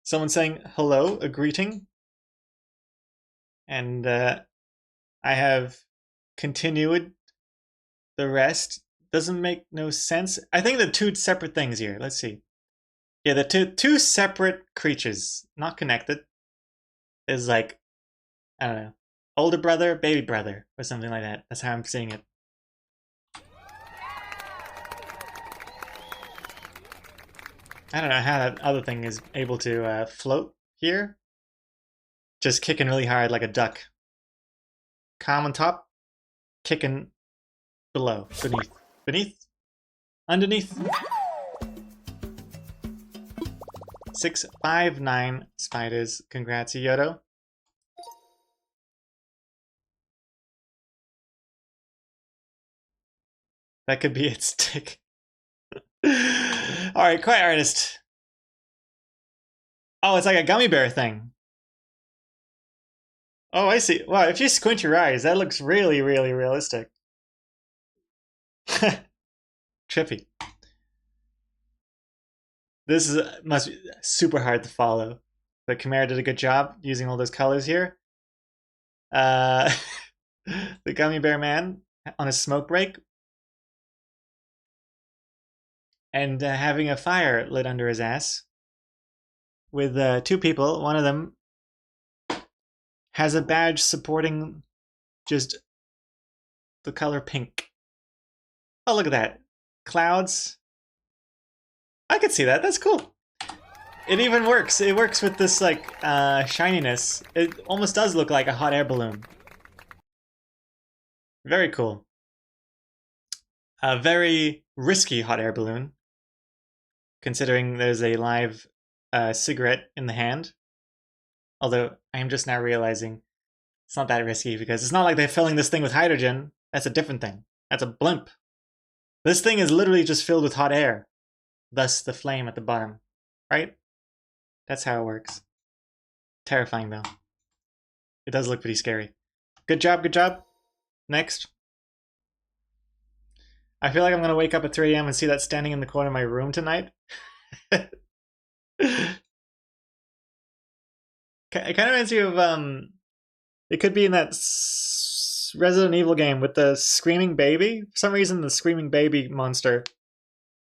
Someone saying hello, a greeting. And I have continued the rest. Doesn't make no sense. I think the two separate things here. Let's see. Yeah, the two separate creatures, not connected. Is like, I don't know, older brother, baby brother, or something like that. That's how I'm seeing it. I don't know how that other thing is able to float here. Just kicking really hard like a duck. Calm on top, kicking below, beneath, beneath, underneath. 659 spiders. Congrats, Yodo. That could be its stick. Alright, quiet artist. Oh, it's like a gummy bear thing. Oh, I see. Wow, if you squint your eyes, that looks really, really realistic. Trippy. This is must be super hard to follow. But Chimera did a good job using all those colors here. The gummy bear man on a smoke break. And having a fire lit under his ass. With two people. One of them has a badge supporting just the color pink. Oh, look at that. Clouds. I could see that. That's cool. It even works. It works with this, like, shininess. It almost does look like a hot air balloon. Very cool. A very risky hot air balloon, considering there's a live cigarette in the hand. Although, I am just now realizing it's not that risky, because it's not like they're filling this thing with hydrogen. That's a different thing. That's a blimp. This thing is literally just filled with hot air. Thus the flame at the bottom. Right? That's how it works. Terrifying, though. It does look pretty scary. Good job, good job. Next. I feel like I'm going to wake up at 3 a.m. and see that standing in the corner of my room tonight. It kind of reminds me of, it could be in that Resident Evil game with the screaming baby. For some reason, the screaming baby monster,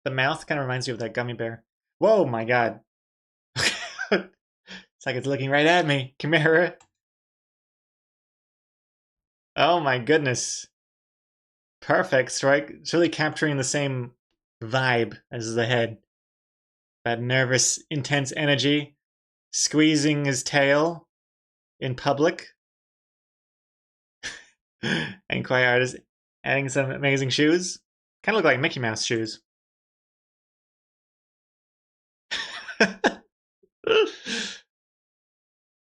the mouth kind of reminds you of that gummy bear. Whoa, my god. It's like it's looking right at me. Chimera. Oh my goodness. Perfect strike. It's really capturing the same vibe as the head. That nervous, intense energy. Squeezing his tail in public. And Quiet Artist adding some amazing shoes. Kind of look like Mickey Mouse shoes.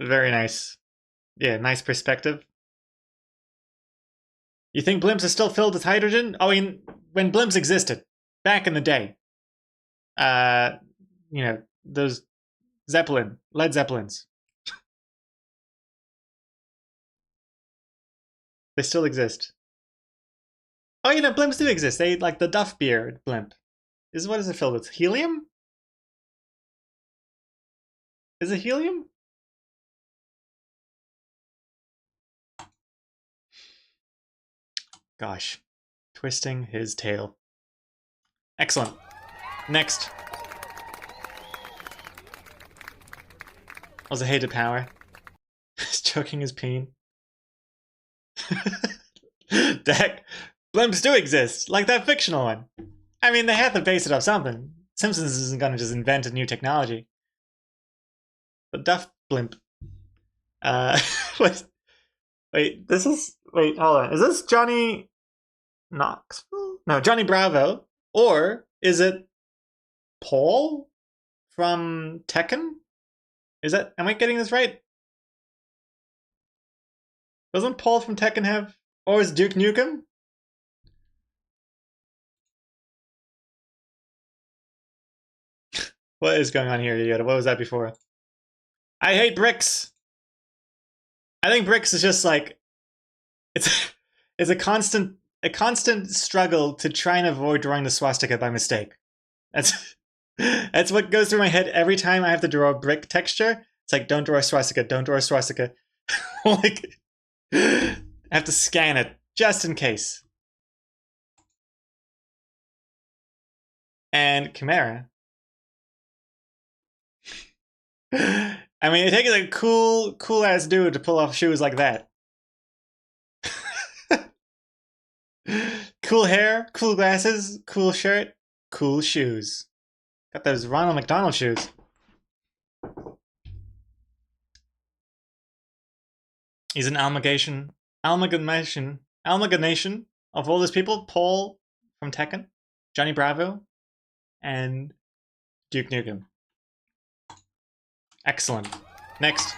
Very nice. Yeah, nice perspective. You think blimps are still filled with hydrogen? Oh, I mean, when blimps existed, back in the day. You know, those Led Zeppelins. They still exist. Oh, you know, blimps do exist. They like the Duff Beard blimp. What is it filled with? Helium? Is it helium? Gosh. Twisting his tail. Excellent. Next. Was a hated power. He's choking his peen. Deck. Blimps do exist, like that fictional one. I mean, they have to base it off something. Simpsons isn't gonna just invent a new technology. The Duff blimp. Wait, wait, hold on. Is this Johnny Knoxville? No, Johnny Bravo. Or is it Paul from Tekken? Am I getting this right? Doesn't Paul from Tekken have, or is Duke Nukem? What is going on here, Yoda? What was that before? I hate bricks. I think bricks is just like, it's a constant struggle to try and avoid drawing the swastika by mistake. That's what goes through my head every time I have to draw a brick texture. It's like, don't draw a swastika, don't draw a swastika. Like, I have to scan it just in case. And Chimera. I mean, it takes a cool ass dude to pull off shoes like that. Cool hair, cool glasses, cool shirt, cool shoes. Got those Ronald McDonald shoes. He's an amalgamation of all those people. Paul from Tekken, Johnny Bravo, and Duke Nukem. Excellent. Next.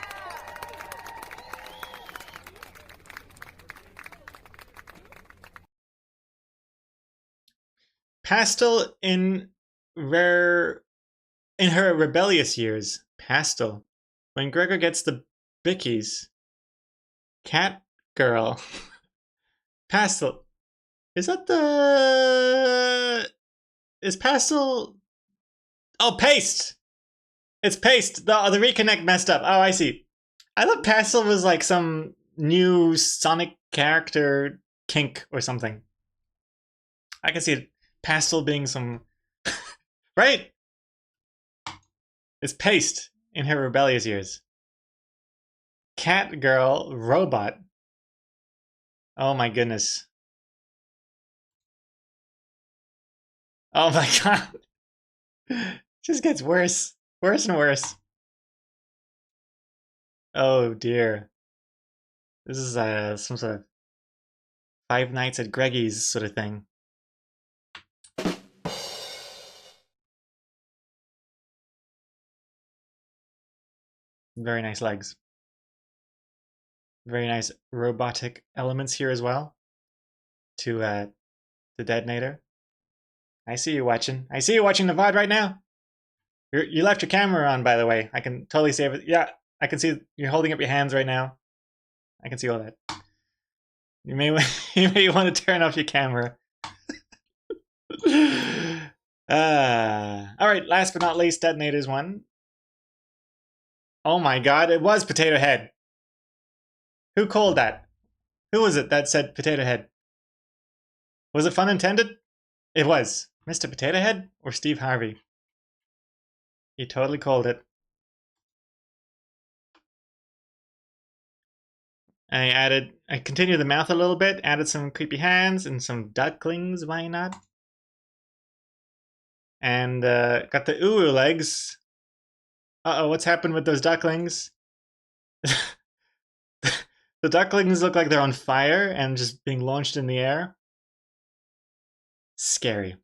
Pastel in her rebellious years. Pastel. When Gregor gets the bickies. Cat girl. Pastel. Is Pastel? Oh, Paste! It's Paste. The reconnect messed up. Oh, I see. I thought Pastel was like some new Sonic character kink or something. I can see Pastel being some... Right? It's Paste in her rebellious years. Cat girl robot. Oh my goodness. Oh my god. Just gets worse. Worse and worse. Oh dear. This is some sort of Five Nights at Greggy's sort of thing. Very nice legs. Very nice robotic elements here as well. To the detonator. I see you watching. I see you watching the VOD right now. You left your camera on, by the way. I can totally see it. Yeah, I can see you're holding up your hands right now. I can see all that. You may want to turn off your camera. All right, last but not least, detonators one. Oh my god, it was Potato Head. Who called that? Who was it that said Potato Head? Was it fun intended? It was. Mr. Potato Head or Steve Harvey? He totally called it. I continued the mouth a little bit, added some creepy hands and some ducklings, why not? And got the ooh legs. Uh-oh, what's happened with those ducklings? The ducklings look like they're on fire and just being launched in the air. Scary.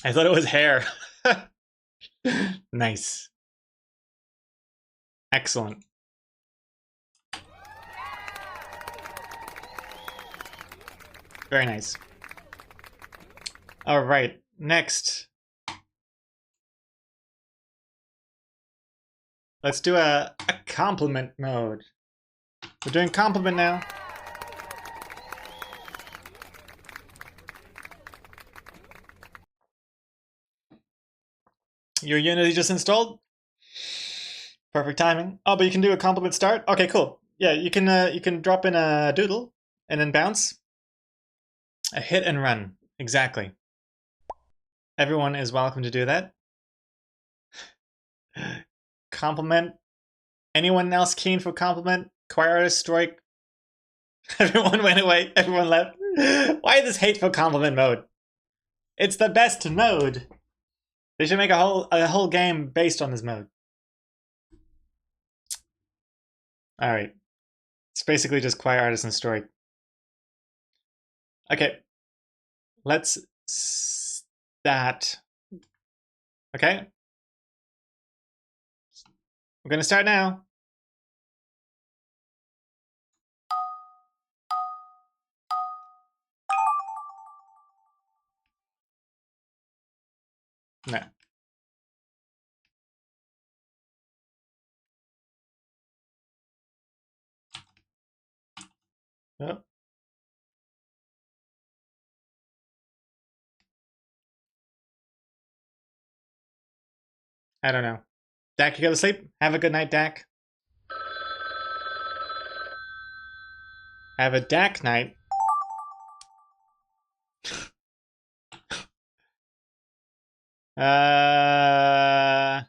I thought it was hair. Nice. Excellent. Very nice. All right, next. Let's do a compliment mode. We're doing compliment now. Your Unity just installed? Perfect timing. Oh, but you can do a compliment start? Okay, cool. Yeah, you can drop in a doodle and then bounce. A hit and run. Exactly. Everyone is welcome to do that. Compliment. Anyone else keen for compliment? Choir artist strike. Everyone went away. Everyone left. Why this hateful compliment mode? It's the best mode. They should make a whole game based on this mode. All right. It's basically just choir artist and story. Okay. Let's start. Okay. We're gonna start now. No. Oh. I don't know. Dak, you go to sleep. Have a good night, Dak. Have a Dak night. Uh.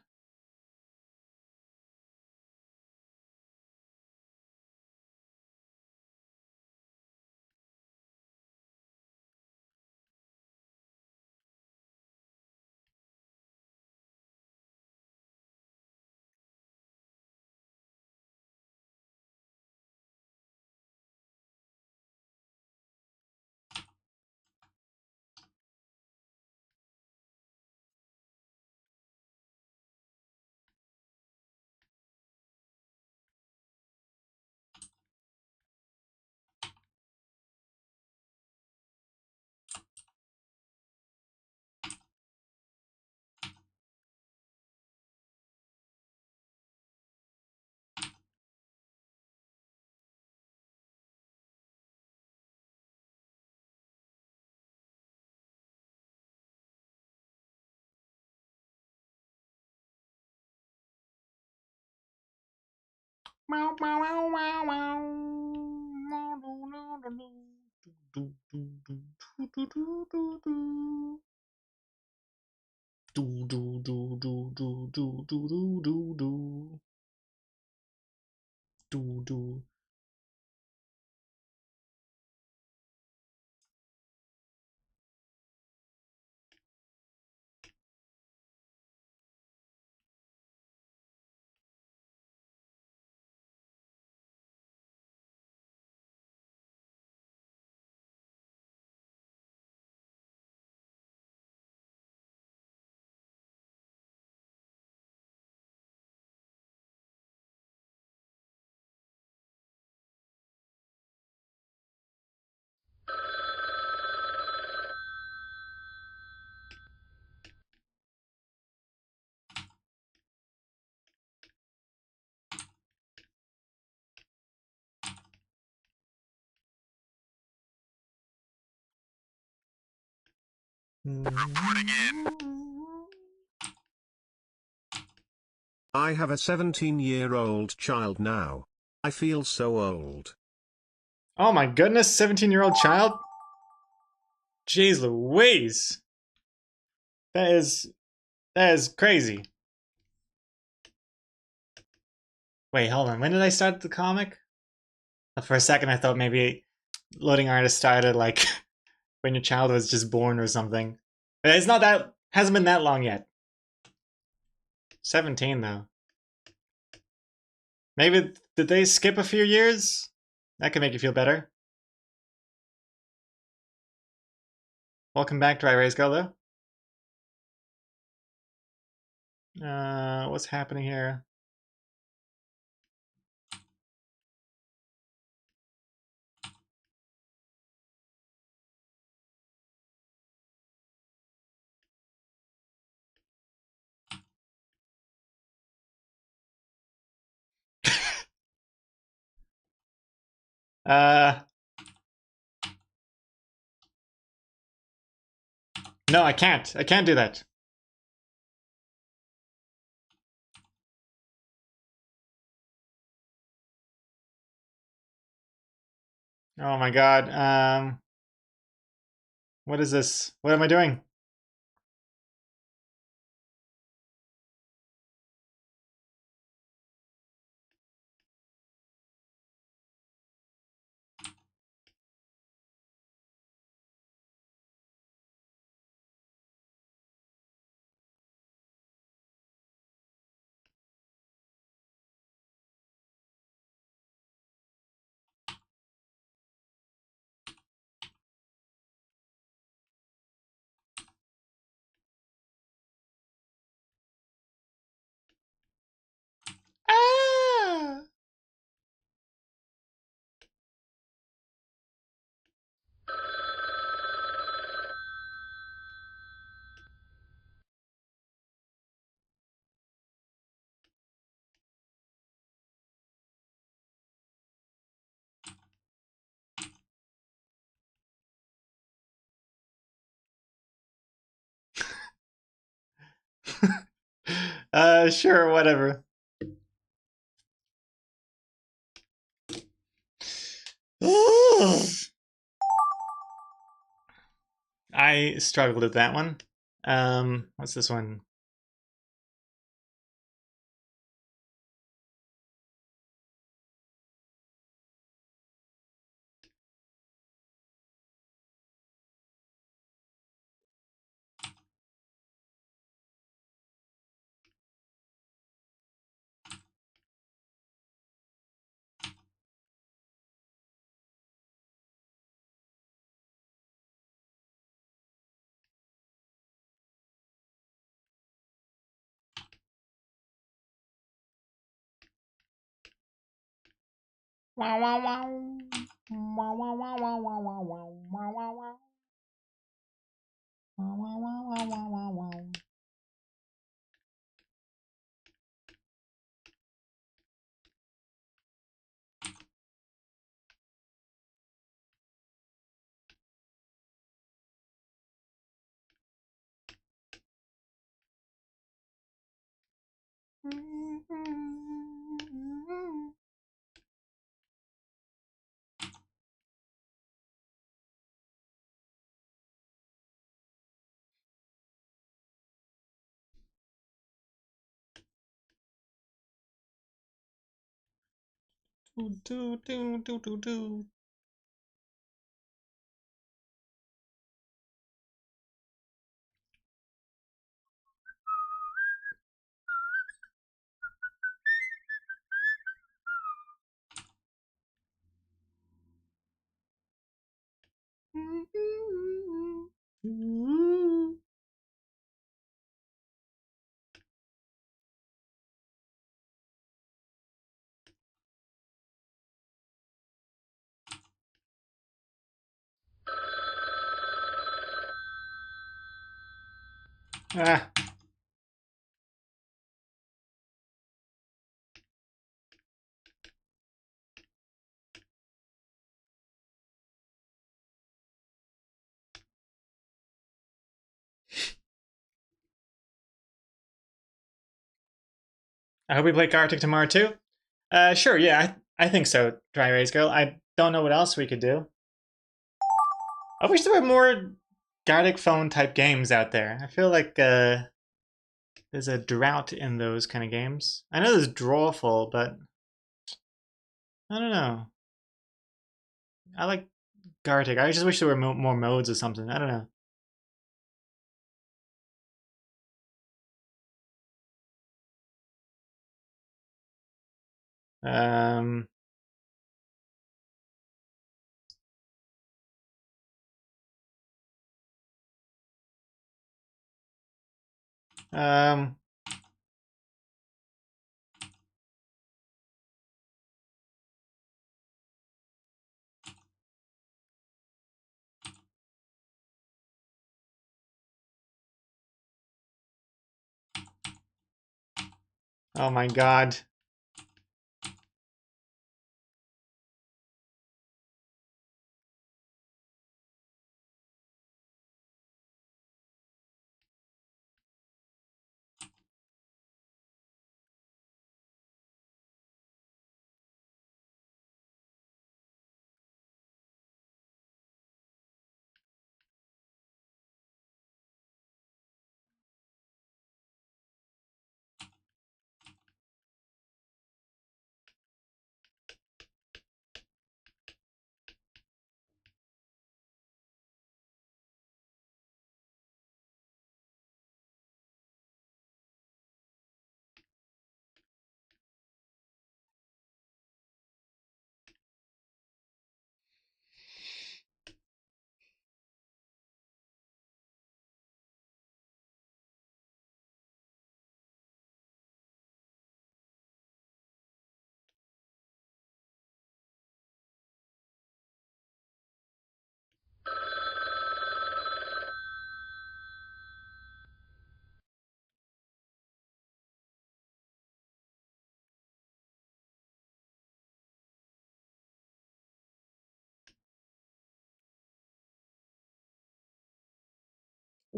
Reporting in. I have a 17-year-old child now. I feel so old. Oh my goodness, 17-year-old child? Jeez Louise. That is crazy. Wait, hold on. When did I start the comic? For a second I thought maybe loading artist started like when your child was just born or something. But it's not that hasn't been that long yet. 17 though. Maybe did they skip a few years? That could make you feel better. Welcome back, Dry Race Girl though. What's happening here? Uh, no, I can't. I can't do that. Oh my god. What is this? What am I doing? Ah! Sure, whatever. I struggled with that one. What's this one? Wow, wow, wow. Wow, wow, wow, wow, wow, wow, wow, wow, wow, wow. Wow, wow, wow, wow, wow, wow, wow. Do, do, do, do, do, do. Ah, I hope we play Gartic tomorrow too. Sure, yeah, I think so, Dry Erase Girl. I don't know what else we could do. I wish there were more Gartic phone type games out there. I feel like there's a drought in those kind of games. I know there's Drawful, but I don't know. I like Gartic. I just wish there were more modes or something. I don't know. Um, um, oh my god.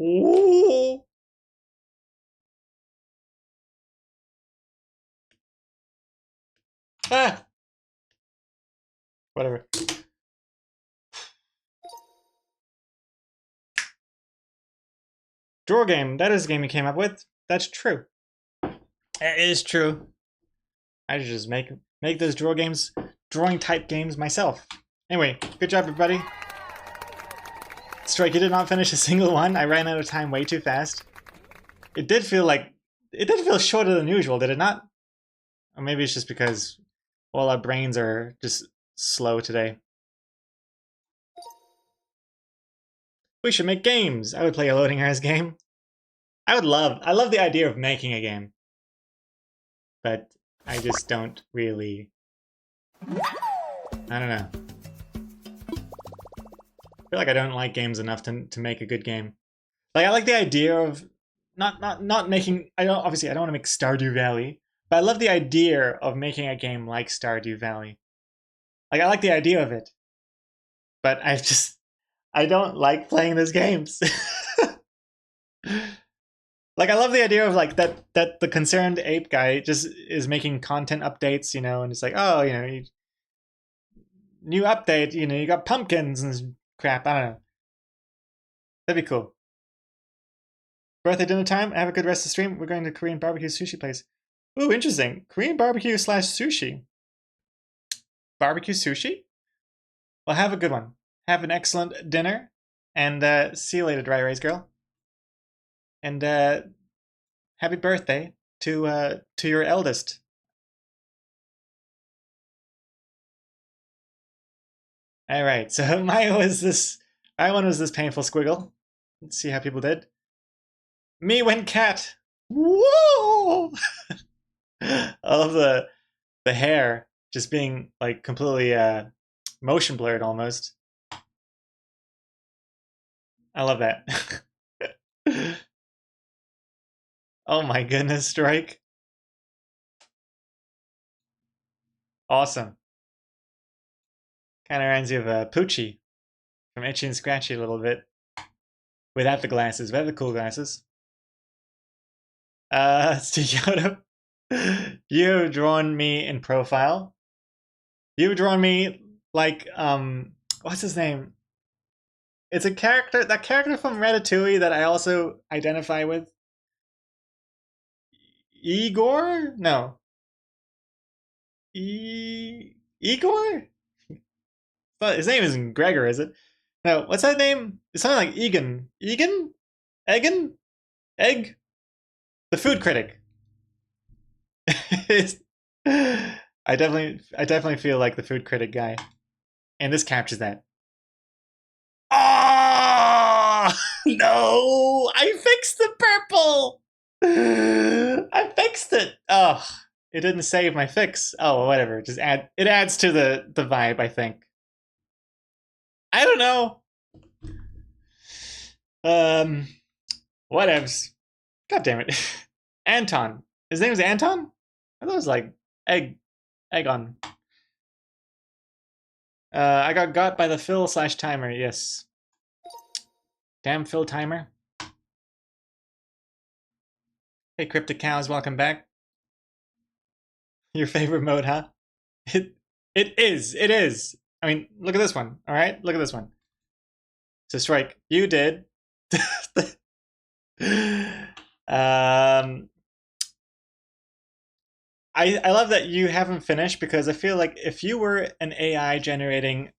Ooh. Ah. Whatever. Draw game. That is the game you came up with. That's true. It is true. I should just make those draw games, drawing type games myself. Anyway, good job, everybody. Strike, you did not finish a single one. I ran out of time way too fast. It did feel shorter than usual, did it not? Or maybe it's just because all our brains are just slow today. We should make games. I would play a Loading Hours game. I love the idea of making a game. But I just don't really, I don't know. I feel like I don't like games enough to make a good game. Like, I like the idea of not making, obviously I don't want to make Stardew Valley, but I love the idea of making a game like Stardew Valley. Like, I like the idea of it. But I don't like playing those games. Like, I love the idea of like that the Concerned Ape guy just is making content updates, you know, and it's like, oh, you know, new update, you know, you got pumpkins and crap. I don't know. That'd be cool. Birthday dinner time. Have a good rest of the stream. We're going to Korean barbecue sushi place. Ooh, interesting. Korean barbecue / sushi. Barbecue sushi? Well, have a good one. Have an excellent dinner. And see you later, Dry Erase Girl. And happy birthday to your eldest. All right, so my one was this painful squiggle. Let's see how people did. Me went cat. Whoa! I love the hair just being like completely motion blurred almost. I love that. Oh my goodness, Strike. Awesome. Kind of reminds you of Poochie from Itchy and Scratchy a little bit. Without the glasses, without the cool glasses. Yoda, you've drawn me in profile. You've drawn me like, what's his name? It's a character, that character from Ratatouille that I also identify with. Igor? No. Igor? But his name isn't Gregor, is it? No, what's that name? It's something like Egan. Egan? Egan? Egg? The food critic. I definitely feel like the food critic guy. And this captures that. Oh no! I fixed the purple! I fixed it! Oh, it didn't save my fix. Oh, whatever. It adds to the vibe, I think. I don't know. Whatevs. God damn it. Anton. His name is Anton? I thought it was like Eggon. I got by the Phil / timer, yes. Damn Phil timer. Hey Cryptic Cows, welcome back. Your favorite mode, huh? It is. I mean, look at this one, alright? Look at this one. So Strike, you did. I love that you haven't finished, because I feel like if you were an AI generating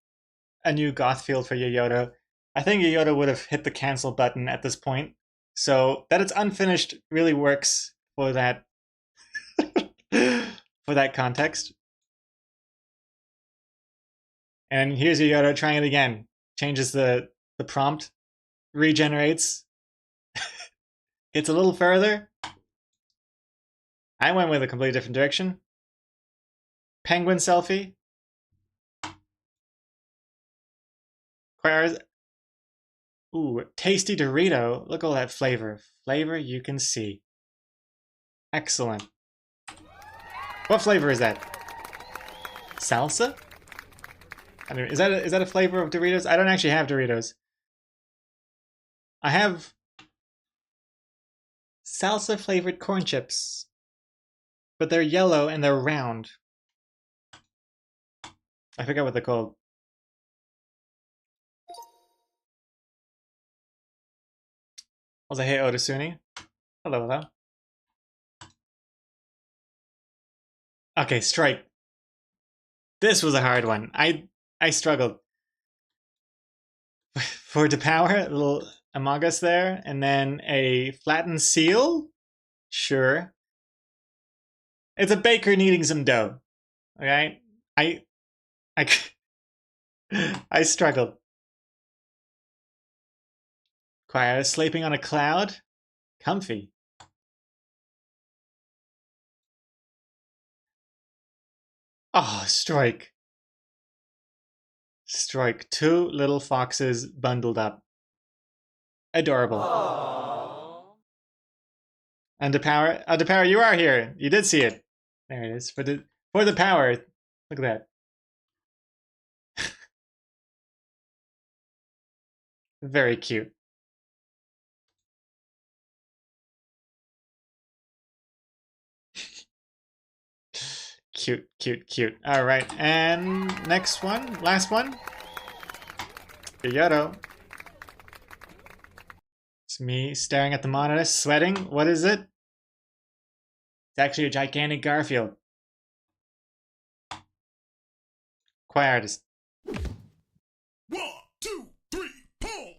a new goth field for your Yoda, I think your Yoda would have hit the cancel button at this point. So that it's unfinished really works for that for that context. And here's your Yoda trying it again. Changes the prompt, regenerates. It's a little further. I went with a completely different direction. Penguin selfie. Ooh, tasty Dorito. Look at all that flavor. Flavor you can see. Excellent. What flavor is that? Salsa? I mean, is that a flavor of Doritos? I don't actually have Doritos. I have salsa flavored corn chips. But they're yellow and they're round. I forget what they're called. Also, hey Odasuni. Hello, hello. Okay, strike. This was a hard one. I struggled. For the power, a little Among Us there, and then a flattened seal? Sure. It's a baker needing some dough. Okay? I I struggled. Choir sleeping on a cloud? Comfy. Oh, strike. Strike. Two little foxes bundled up. Adorable. Aww. And the power, you are here. You did see it. There it is. For the power. Look at that. Very cute. Cute, cute, cute. All right, and next one, last one. Yodo. It's me staring at the monitor, sweating. What is it? It's actually a gigantic Garfield. Choir artist. 1, 2, 3, pull!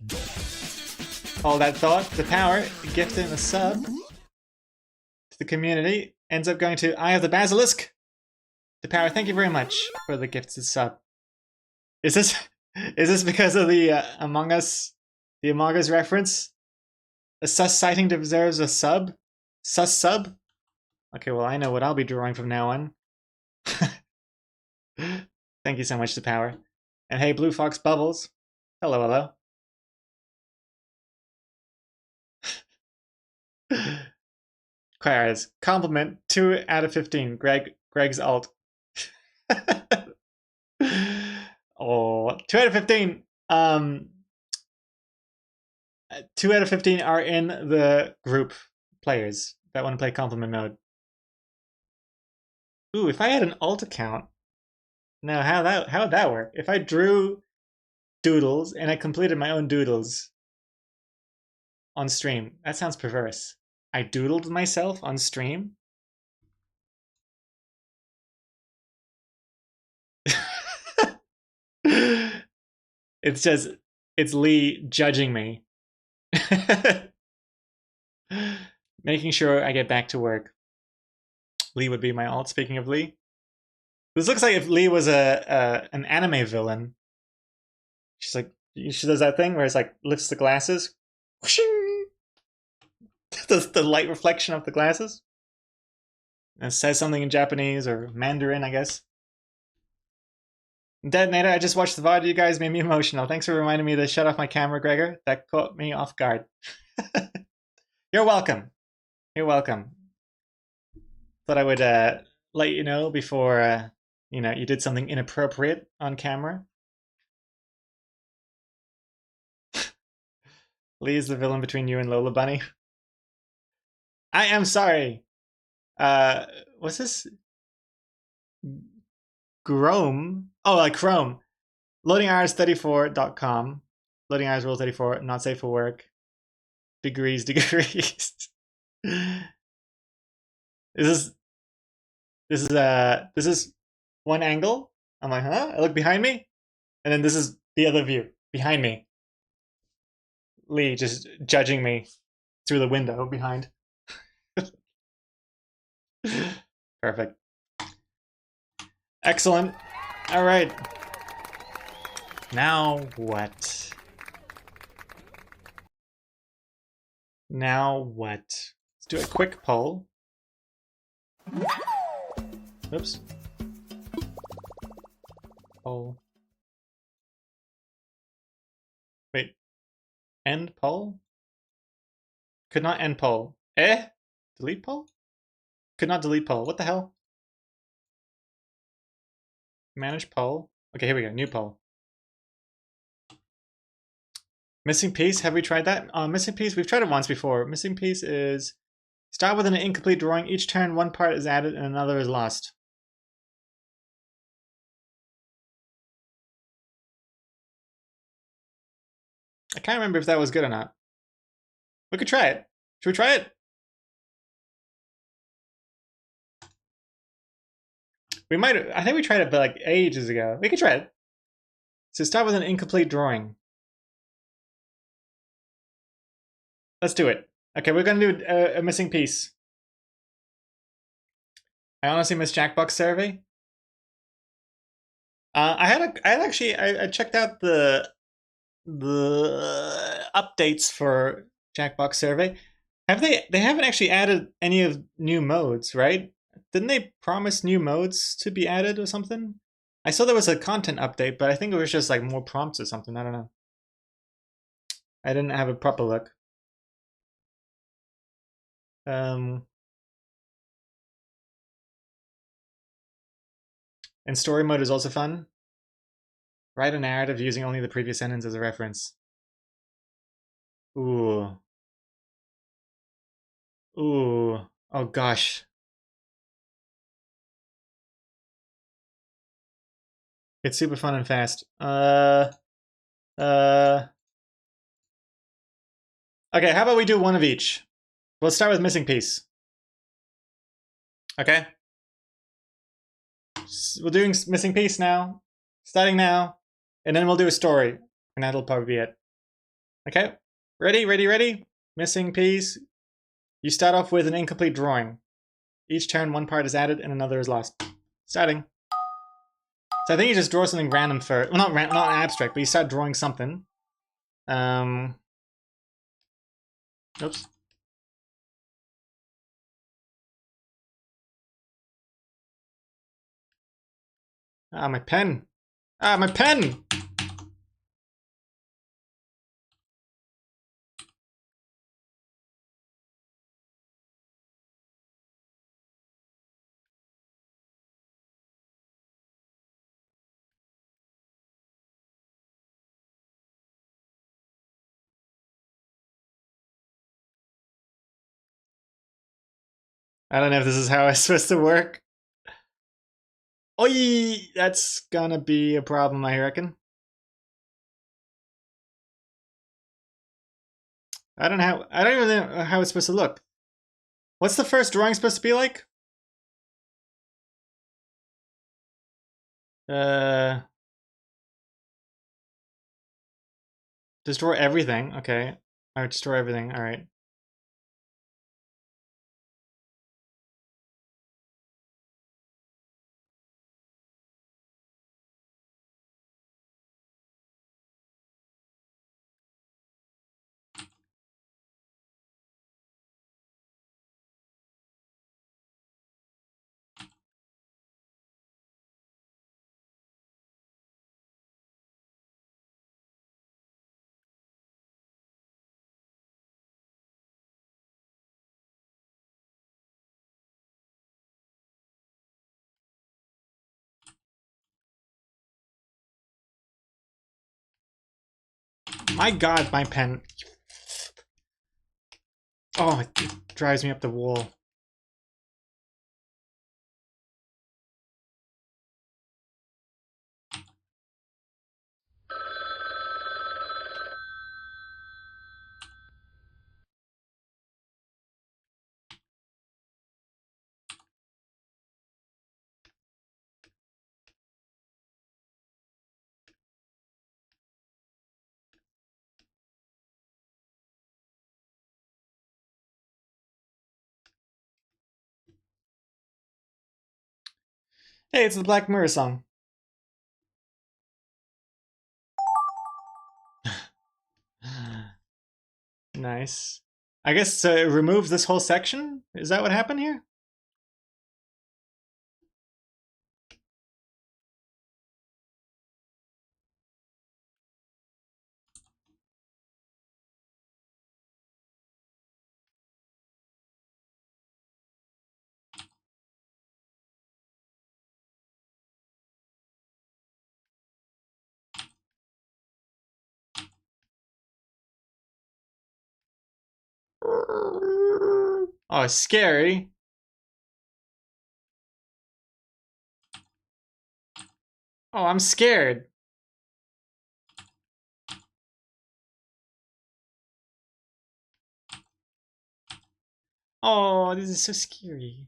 All that thought, the power, gifting a sub to the community, ends up going to Eye of the Basilisk. The power, thank you very much for the gifted sub. Is this because of the Among Us reference? A sus sighting deserves a sub? Sus sub? Okay, well I know what I'll be drawing from now on. Thank you so much, the power. And hey, Blue Fox Bubbles. Hello, hello. Claire's compliment 2 out of 15. Greg's alt. Oh, 2 out of 15. 2 out of 15 are in the group players that want to play compliment mode. Ooh, if I had an alt account. Now, how would that work? If I drew doodles and I completed my own doodles on stream, that sounds perverse. I doodled myself on stream? It's Lee judging me. Making sure I get back to work. Lee would be my alt, speaking of Lee. This looks like if Lee was an anime villain. She's like, she does that thing where it's like, lifts the glasses. The light reflection of the glasses. And says something in Japanese or Mandarin, I guess. Detonator, I just watched the VOD. You guys made me emotional. Thanks for reminding me to shut off my camera, Gregor. That caught me off guard. You're welcome. You're welcome. Thought I would let you know before you did something inappropriate on camera. Lee is the villain between you and Lola Bunny. I am sorry. What's this? Chrome. Oh, like Chrome. Loadinghours34.com. Loading hours rule 34. Not safe for work. Degrees. This is one angle. I'm like, huh? I look behind me, and then this is the other view behind me. Lee just judging me through the window behind. Perfect. Excellent. All right. Now what? Now what? Let's do a quick poll. Oops. Poll. Wait. End poll? Could not end poll. Delete poll? Could not delete poll. What the hell? Manage poll. Okay, here we go. New poll. Missing piece. Have we tried that? Missing piece. We've tried it once before. Missing piece is Start with an incomplete drawing. Each turn, one part is added and another is lost. I can't remember if that was good or not. We could try it. Should we try it? We might. I think we tried it, but like ages ago. We could try it. So start with an incomplete drawing. Let's do it. Okay, we're gonna do a missing piece. I honestly miss Jackbox survey. I checked out the updates for Jackbox survey. They haven't actually added any of new modes, right? Didn't they promise new modes to be added or something? I saw there was a content update, but I think it was just like more prompts or something. I don't know. I didn't have a proper look. And story mode is also fun. Write a narrative using only the previous sentence as a reference. Ooh. Ooh. Oh gosh. It's super fun and fast. Okay, how about we do one of each? We'll start with missing piece. Okay? We're doing missing piece now. Starting now. And then we'll do a story. And that'll probably be it. Okay? Ready, ready, ready? Missing piece. You start off with an incomplete drawing. Each turn, one part is added and another is lost. Starting. So I think you just draw something random first. Well, not abstract, but you start drawing something. Oops. Ah, my pen. Ah, my pen! I don't know if this is how it's supposed to work. Oi! That's gonna be a problem, I reckon. I don't even know how it's supposed to look. What's the first drawing supposed to be like? Destroy everything. Okay. Alright, destroy everything. Alright. My god, my pen. Oh, it drives me up the wall. Hey, it's the Black Mirror song. Nice. I guess it removes this whole section? Is that what happened here? Oh, scary. Oh, I'm scared. Oh, this is so scary.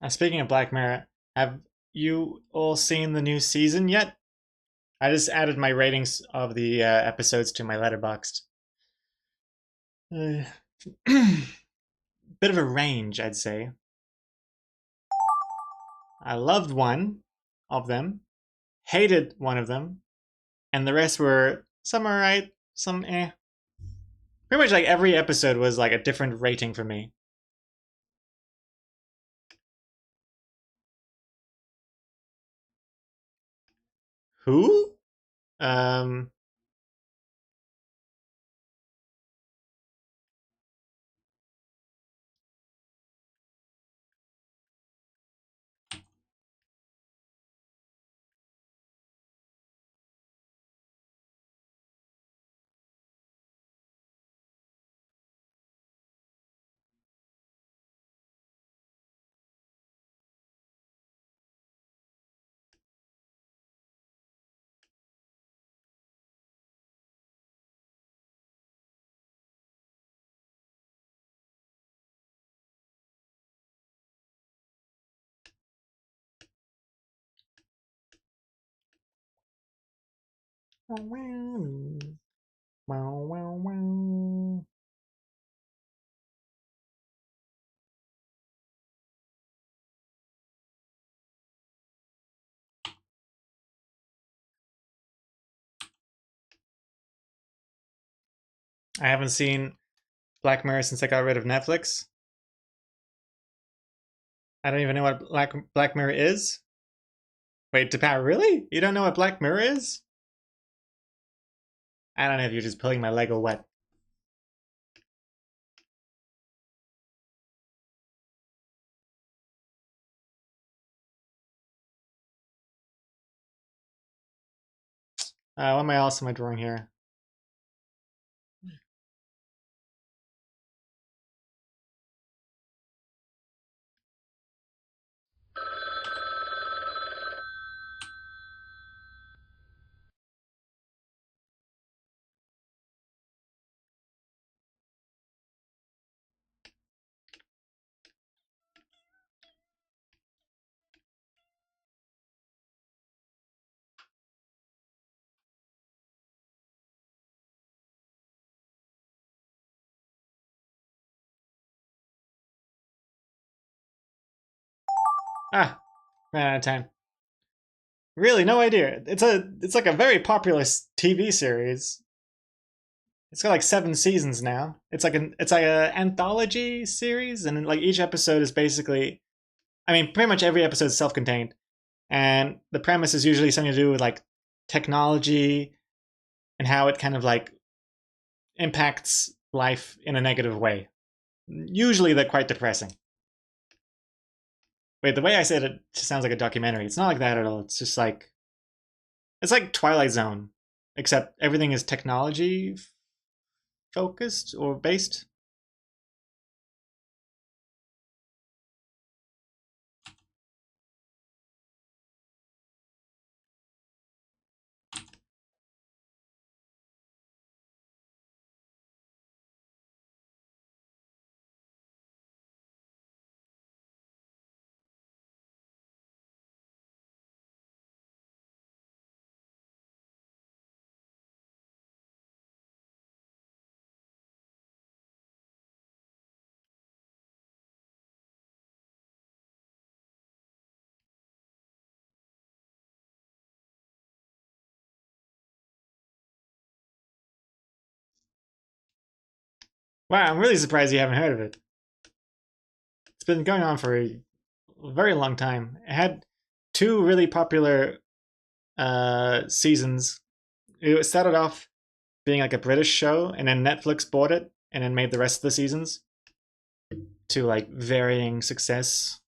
Speaking of Black Mirror, have you all seen the new season yet? I just added my ratings of the episodes to my letterboxd. Bit of a range, I'd say. I loved one of them, hated one of them, and the rest were some alright, some eh. Pretty much like every episode was like a different rating for me. Who? Um, I haven't seen Black Mirror since I got rid of Netflix. I don't even know what Black Mirror is. Wait, Depat, really? You don't know what Black Mirror is? I don't know if you're just pulling my Lego wet. What else am I drawing here? Ah, ran out of time. Really, no idea. It's like a very popular TV series. It's got like 7 seasons now. It's like a anthology series, and like each episode is basically, I mean, pretty much every episode is self-contained, and the premise is usually something to do with like technology and how it kind of like impacts life in a negative way. Usually, they're quite depressing. Wait, the way I said it just sounds like a documentary. It's not like that at all. It's just like it's like Twilight Zone, except everything is technology focused or based. Wow, I'm really surprised you haven't heard of it. It's been going on for a very long time. It had two really popular seasons. It started off being like a British show, and then Netflix bought it and then made the rest of the seasons to like varying success.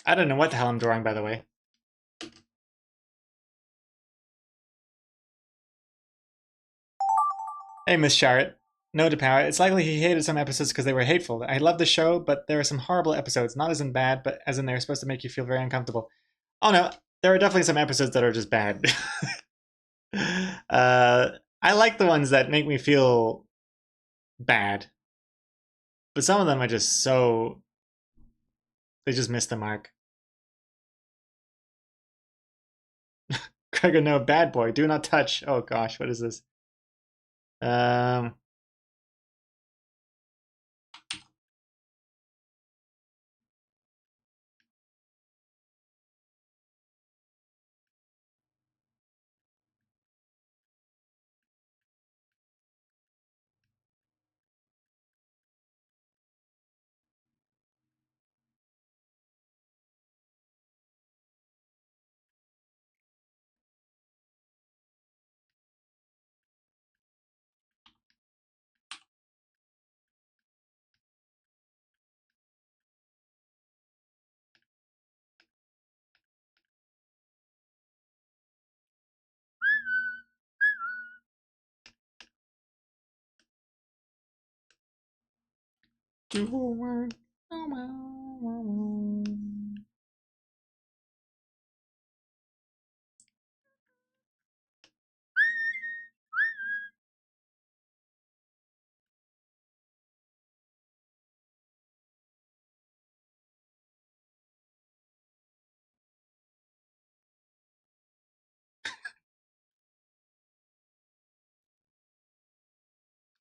I don't know what the hell I'm drawing, by the way. Hey, Miss Charlotte. No to power. It's likely he hated some episodes because they were hateful. I love the show, but there are some horrible episodes. Not as in bad, but as in they're supposed to make you feel very uncomfortable. Oh no, there are definitely some episodes that are just bad. I like the ones that make me feel bad, but some of them are just so they just miss the mark. Gregor, no, bad boy, do not touch. Oh gosh, what is this? Um,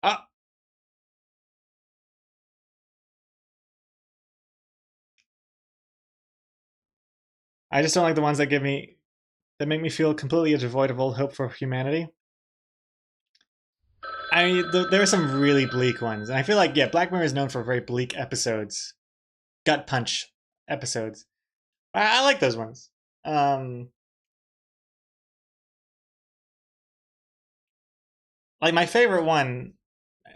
ah, I just don't like the ones that make me feel completely devoid of all hope for humanity. There are some really bleak ones, and I feel like Black Mirror is known for very bleak episodes, gut punch episodes. I like those ones. Um, like my favorite one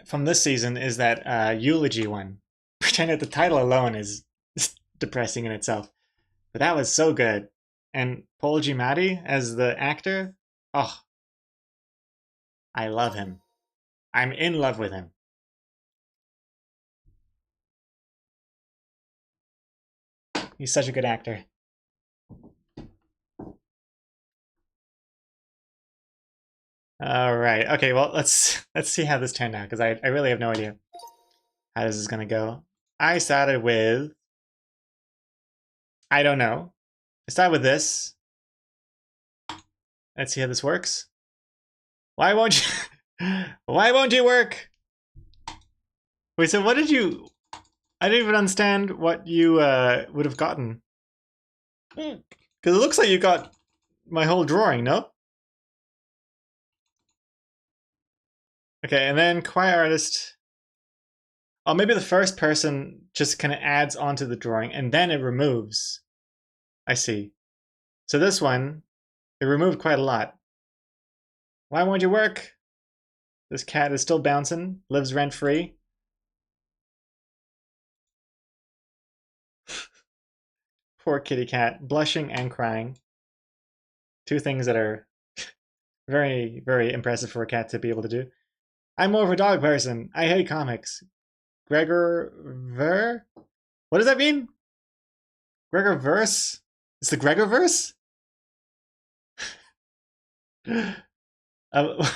from this season is that eulogy one, which I know the title alone is depressing in itself, but that was so good. And Paul Giamatti as the actor, oh, I love him. I'm in love with him. He's such a good actor. All right. Okay. Well, let's see how this turned out because I really have no idea how this is gonna go. I started with I don't know. I started with this. Let's see how this works. Why won't you? Why won't you work? Wait. So what did you? I didn't even understand what you would have gotten. Because it looks like you got my whole drawing, no? Okay, and then quiet artist. Oh, maybe the first person just kind of adds onto the drawing and then it removes. I see. So this one, it removed quite a lot. Why won't you work? This cat is still bouncing, lives rent free. Poor kitty cat, blushing and crying. Two things that are very, very impressive for a cat to be able to do. I'm more of a dog person. I hate comics. Gregor Ver? What does that mean? Gregor Verse? It's the Gregor Verse? a,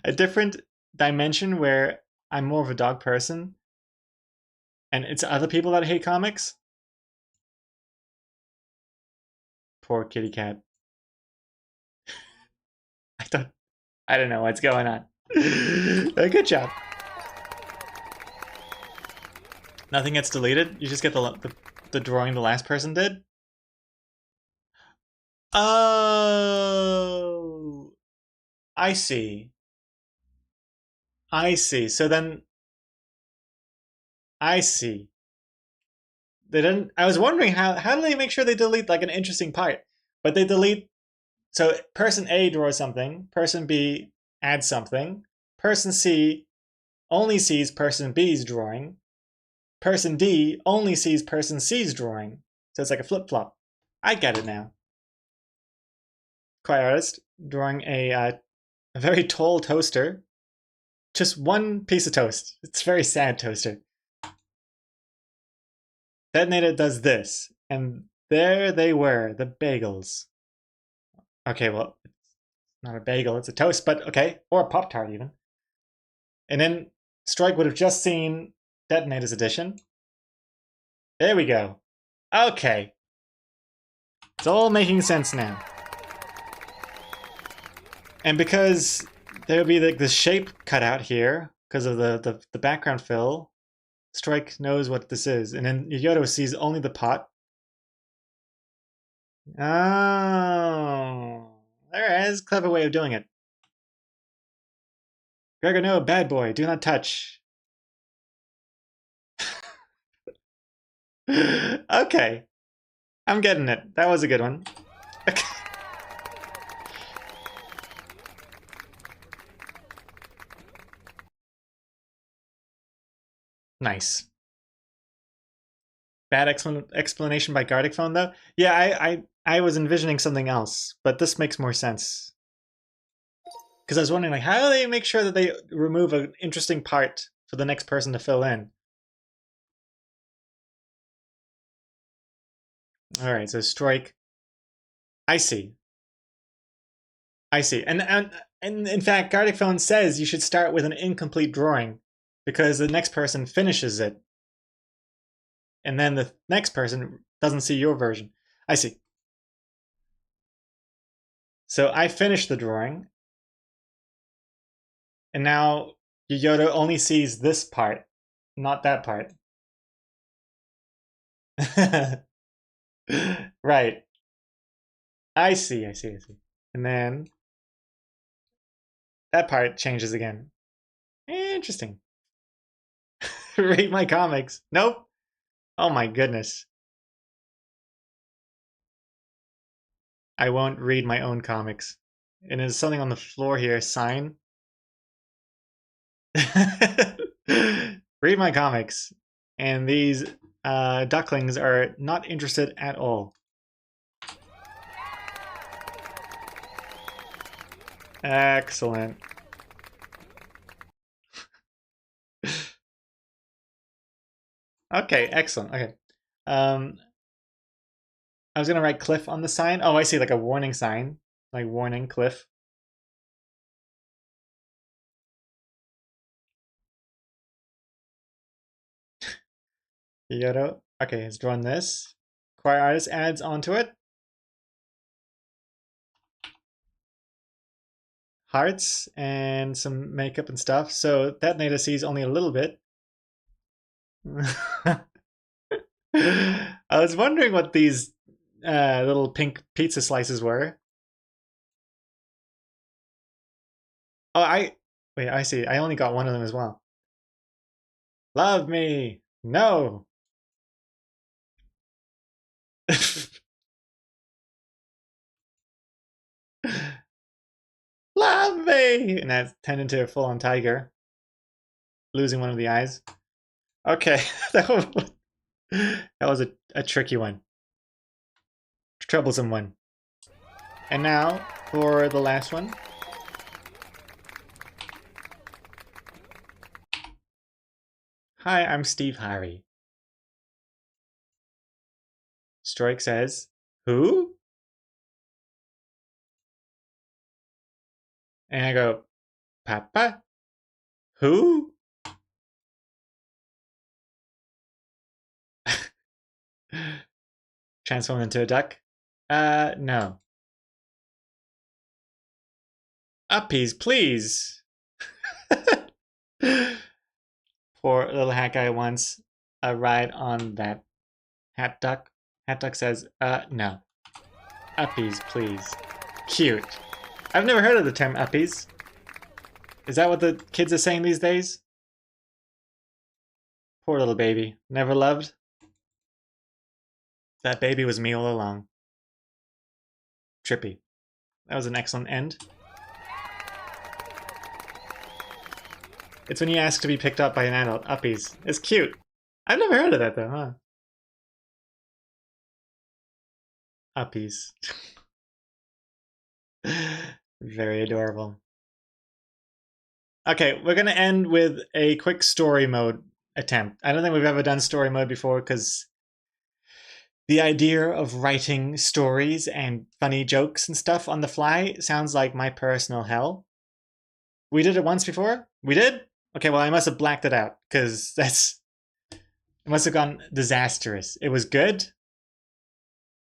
a different dimension where I'm more of a dog person and it's other people that hate comics? Poor kitty cat. I don't know what's going on. Good job. Nothing gets deleted. You just get the drawing the last person did. Oh, I see. I see. So then I see. They didn't. I was wondering how do they make sure they delete like an interesting part, but they delete. So person A draws something. Person B adds something. Person C only sees person B's drawing. Person D only sees person C's drawing. So it's like a flip flop. I get it now. Quiet artist drawing a very tall toaster. Just one piece of toast. It's a very sad toaster. Detonator does this, and there they were, the bagels. Okay, well, it's not a bagel, it's a toast, but okay, or a Pop Tart even. And then Strike would have just seen Detonator's edition. There we go. Okay. It's all making sense now. And because there would be like the shape cut out here, because of the background fill, Strike knows what this is. And then Yodo sees only the pot. Oh. There is a clever way of doing it. Gregor, no, bad boy, do not touch. Okay. I'm getting it. That was a good one. Nice. Bad explanation by Gartic phone though. Yeah, I was envisioning something else, but this makes more sense. Because I was wondering, like, how do they make sure that they remove an interesting part for the next person to fill in? All right, so strike. I see. I see. And in fact, Gartic phone says you should start with an incomplete drawing because the next person finishes it. And then the next person doesn't see your version. I see. So I finished the drawing. And now Yoda only sees this part, not that part. Right. I see, I see, I see. And then that part changes again. Interesting. Read my comics. Nope. Oh my goodness. I won't read my own comics. And there's something on the floor here. Sign. Read my comics. And these ducklings are not interested at all. Excellent. Okay, excellent. Okay. I was gonna write cliff on the sign. Oh, I see, like a warning sign. Like warning, cliff. Yodo. Okay, it's drawn this. Choir artist adds onto it. Hearts and some makeup and stuff. So Detonator sees only a little bit. I was wondering what these little pink pizza slices were. Oh, wait, I see. I only got one of them as well. Love me. No. Love me. And that turned into a full-on tiger, losing one of the eyes. Okay, that was a tricky one. Troublesome one. And now for the last one. Hi, I'm Steve Harvey. Strike says, who? And I go, Papa? Who? Transform into a duck? No. Uppies, please. Poor little hat guy wants a ride on that hat duck. Hat duck says, no. Uppies, please. Cute. I've never heard of the term uppies. Is that what the kids are saying these days? Poor little baby. Never loved? That baby was me all along. Trippy. That was an excellent end. It's when you ask to be picked up by an adult. Uppies. It's cute. I've never heard of that though, huh? Uppies. Very adorable. Okay, we're gonna end with a quick story mode attempt. I don't think we've ever done story mode before because the idea of writing stories and funny jokes and stuff on the fly sounds like my personal hell. We did it once before? We did? Okay, well I must have blacked it out because it must have gone disastrous. It was good.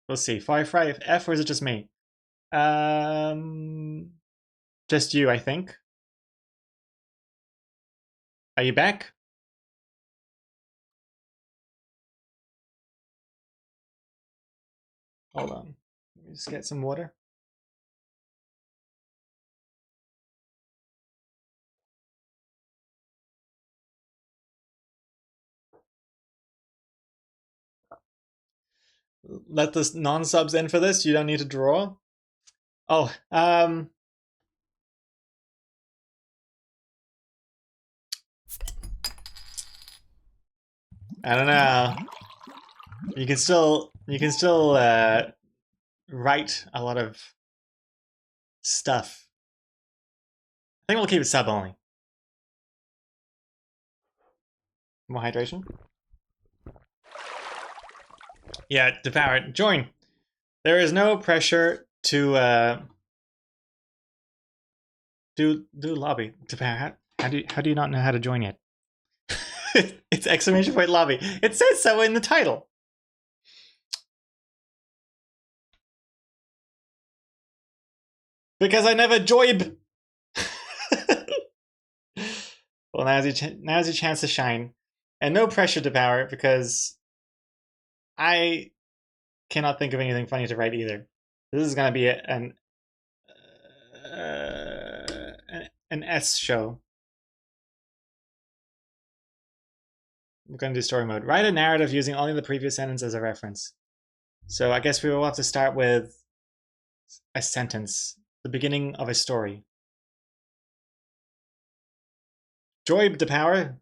We'll see. Firefly F or is it just me? Just you, I think. Are you back? Hold on. Let me just get some water. Let the non-subs in for this. You don't need to draw. Oh, I don't know. You can still write a lot of stuff. I think we'll keep it sub only. More hydration. Yeah, devour it. Join. There is no pressure to do lobby. Devour. How do you not know how to join yet? It's exclamation point lobby. It says so in the title. Because I never join. Well, now's your chance to shine, and no pressure to power because I cannot think of anything funny to write either. This is gonna be an S show. We're gonna do story mode. Write a narrative using only the previous sentence as a reference. So I guess we will have to start with a sentence, the beginning of a story. Joib the power.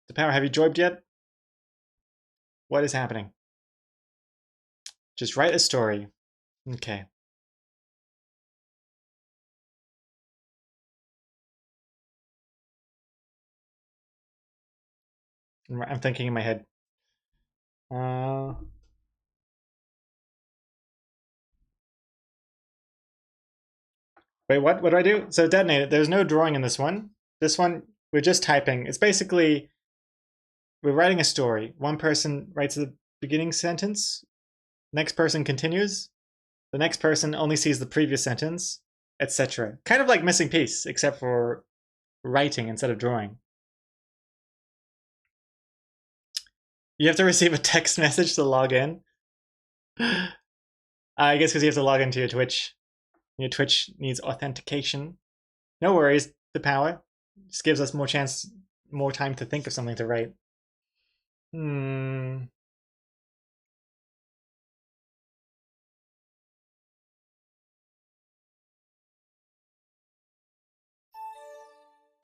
The power, have you joibed yet? What is happening? Just write a story. Okay. I'm thinking in my head. Wait, what? What do I do? So detonate it. There's no drawing in this one. This one, we're just typing. It's basically, we're writing a story. One person writes the beginning sentence. Next person continues. The next person only sees the previous sentence, etc. Kind of like Missing Piece, except for writing instead of drawing. You have to receive a text message to log in. I guess because you have to log into your Twitch. Your Twitch needs authentication. No worries. The power just gives us more time to think of something to write. Hmm.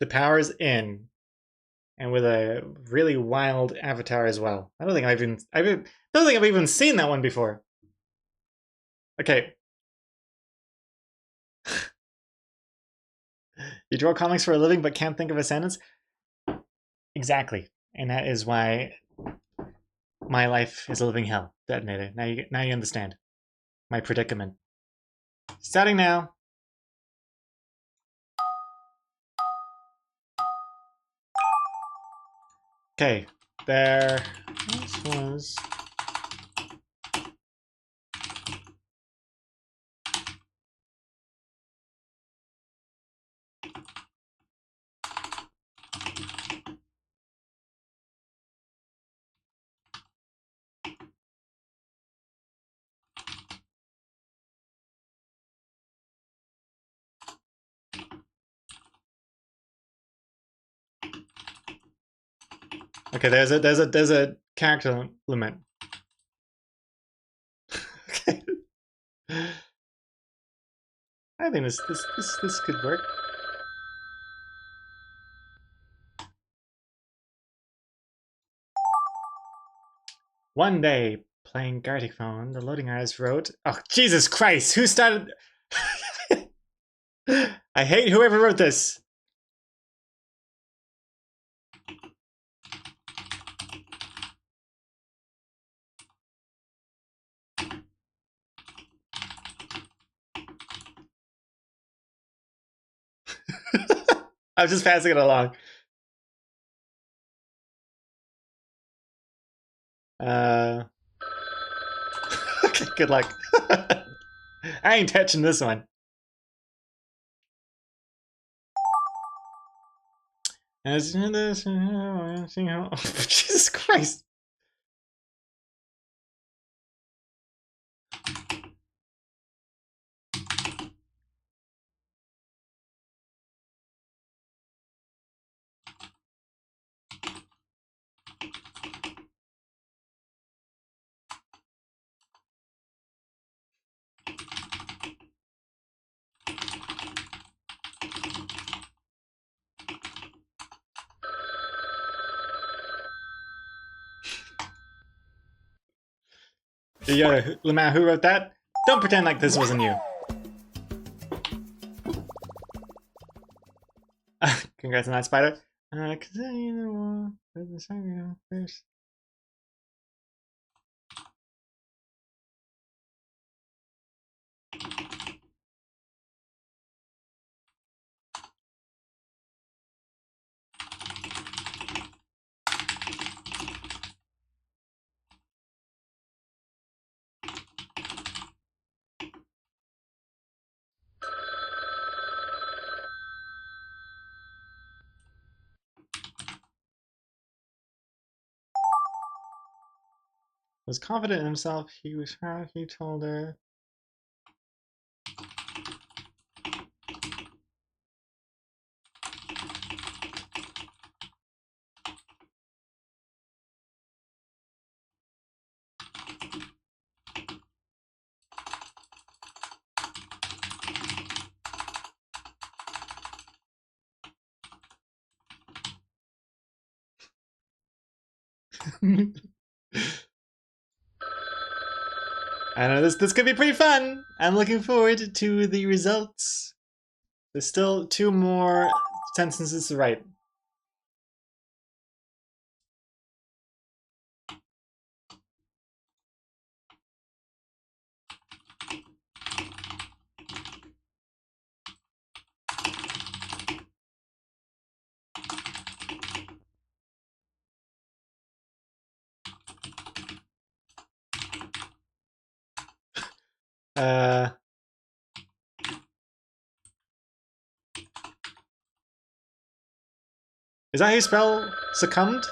The power's in, and with a really wild avatar as well. I don't think I've even seen that one before. Okay. You draw comics for a living but can't think of a sentence? Exactly. And that is why my life is a living hell. Detonator. Now you understand my predicament. Starting now. Okay. There. This was. Okay, there's a character limit. Okay. I think this could work. One day, playing Gartic phone, the loading eyes wrote, "Oh Jesus Christ! Who started?" I hate whoever wrote this. I'm just passing it along. Uh, okay, good luck. I ain't touching this one. As this, Jesus Christ. Lamau, who wrote that? Don't pretend like this wasn't you. Congrats on that, Spider. Cause you know, first. Was confident in himself. He was proud. He told her. I know this could be pretty fun. I'm looking forward to the results. There's still 2 more sentences to write. Uh, is that how you spell succumbed?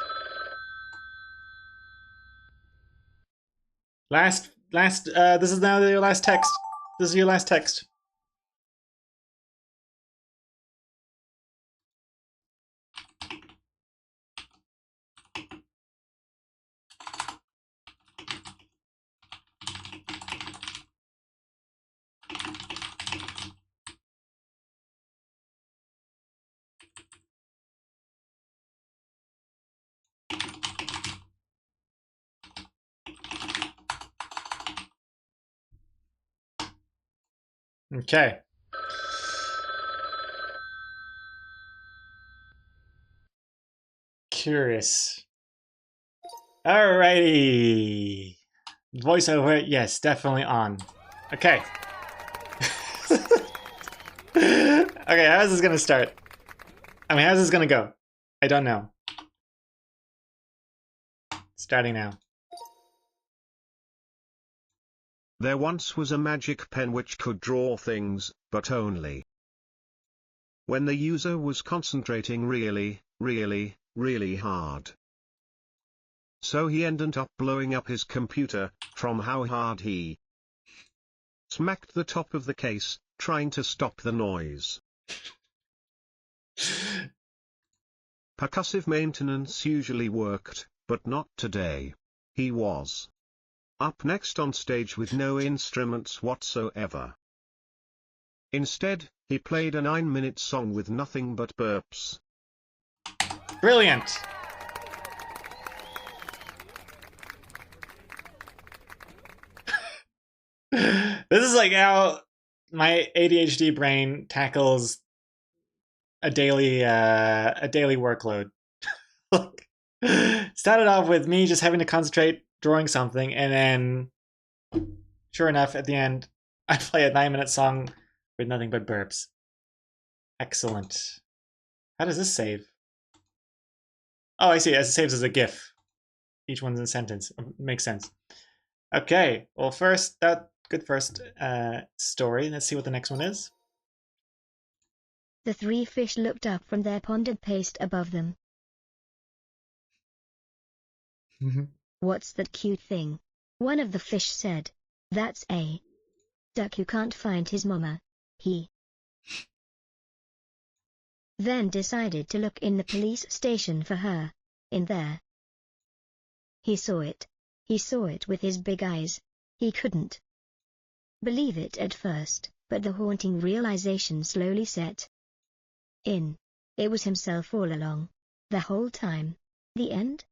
This is now your last text. This is your last text. Okay. Curious. Alrighty. Voiceover, yes, definitely on. Okay. Okay, how's this gonna start? I mean, how's this gonna go? I don't know. Starting now. There once was a magic pen which could draw things, but only when the user was concentrating really, really, really hard. So he ended up blowing up his computer, from how hard he smacked the top of the case, trying to stop the noise. Percussive maintenance usually worked, but not today. He was up next on stage with no instruments whatsoever. Instead, he played a 9-minute song with nothing but burps. Brilliant! This is like how my ADHD brain tackles a daily workload. Look, started off with me just having to concentrate drawing something, and then, sure enough, at the end, I play a 9-minute song with nothing but burps. Excellent. How does this save? Oh, I see. It saves as a GIF. Each one's in a sentence. Makes sense. Okay. Well, first, good first story. Let's see what the next one is. The three fish looked up from their pondered paste above them. What's that cute thing? One of the fish said. That's a duck who can't find his mama. He then decided to look in the police station for her. In there. He saw it. He saw it with his big eyes. He couldn't believe it at first, but the haunting realization slowly set in. It was himself all along. The whole time. The end?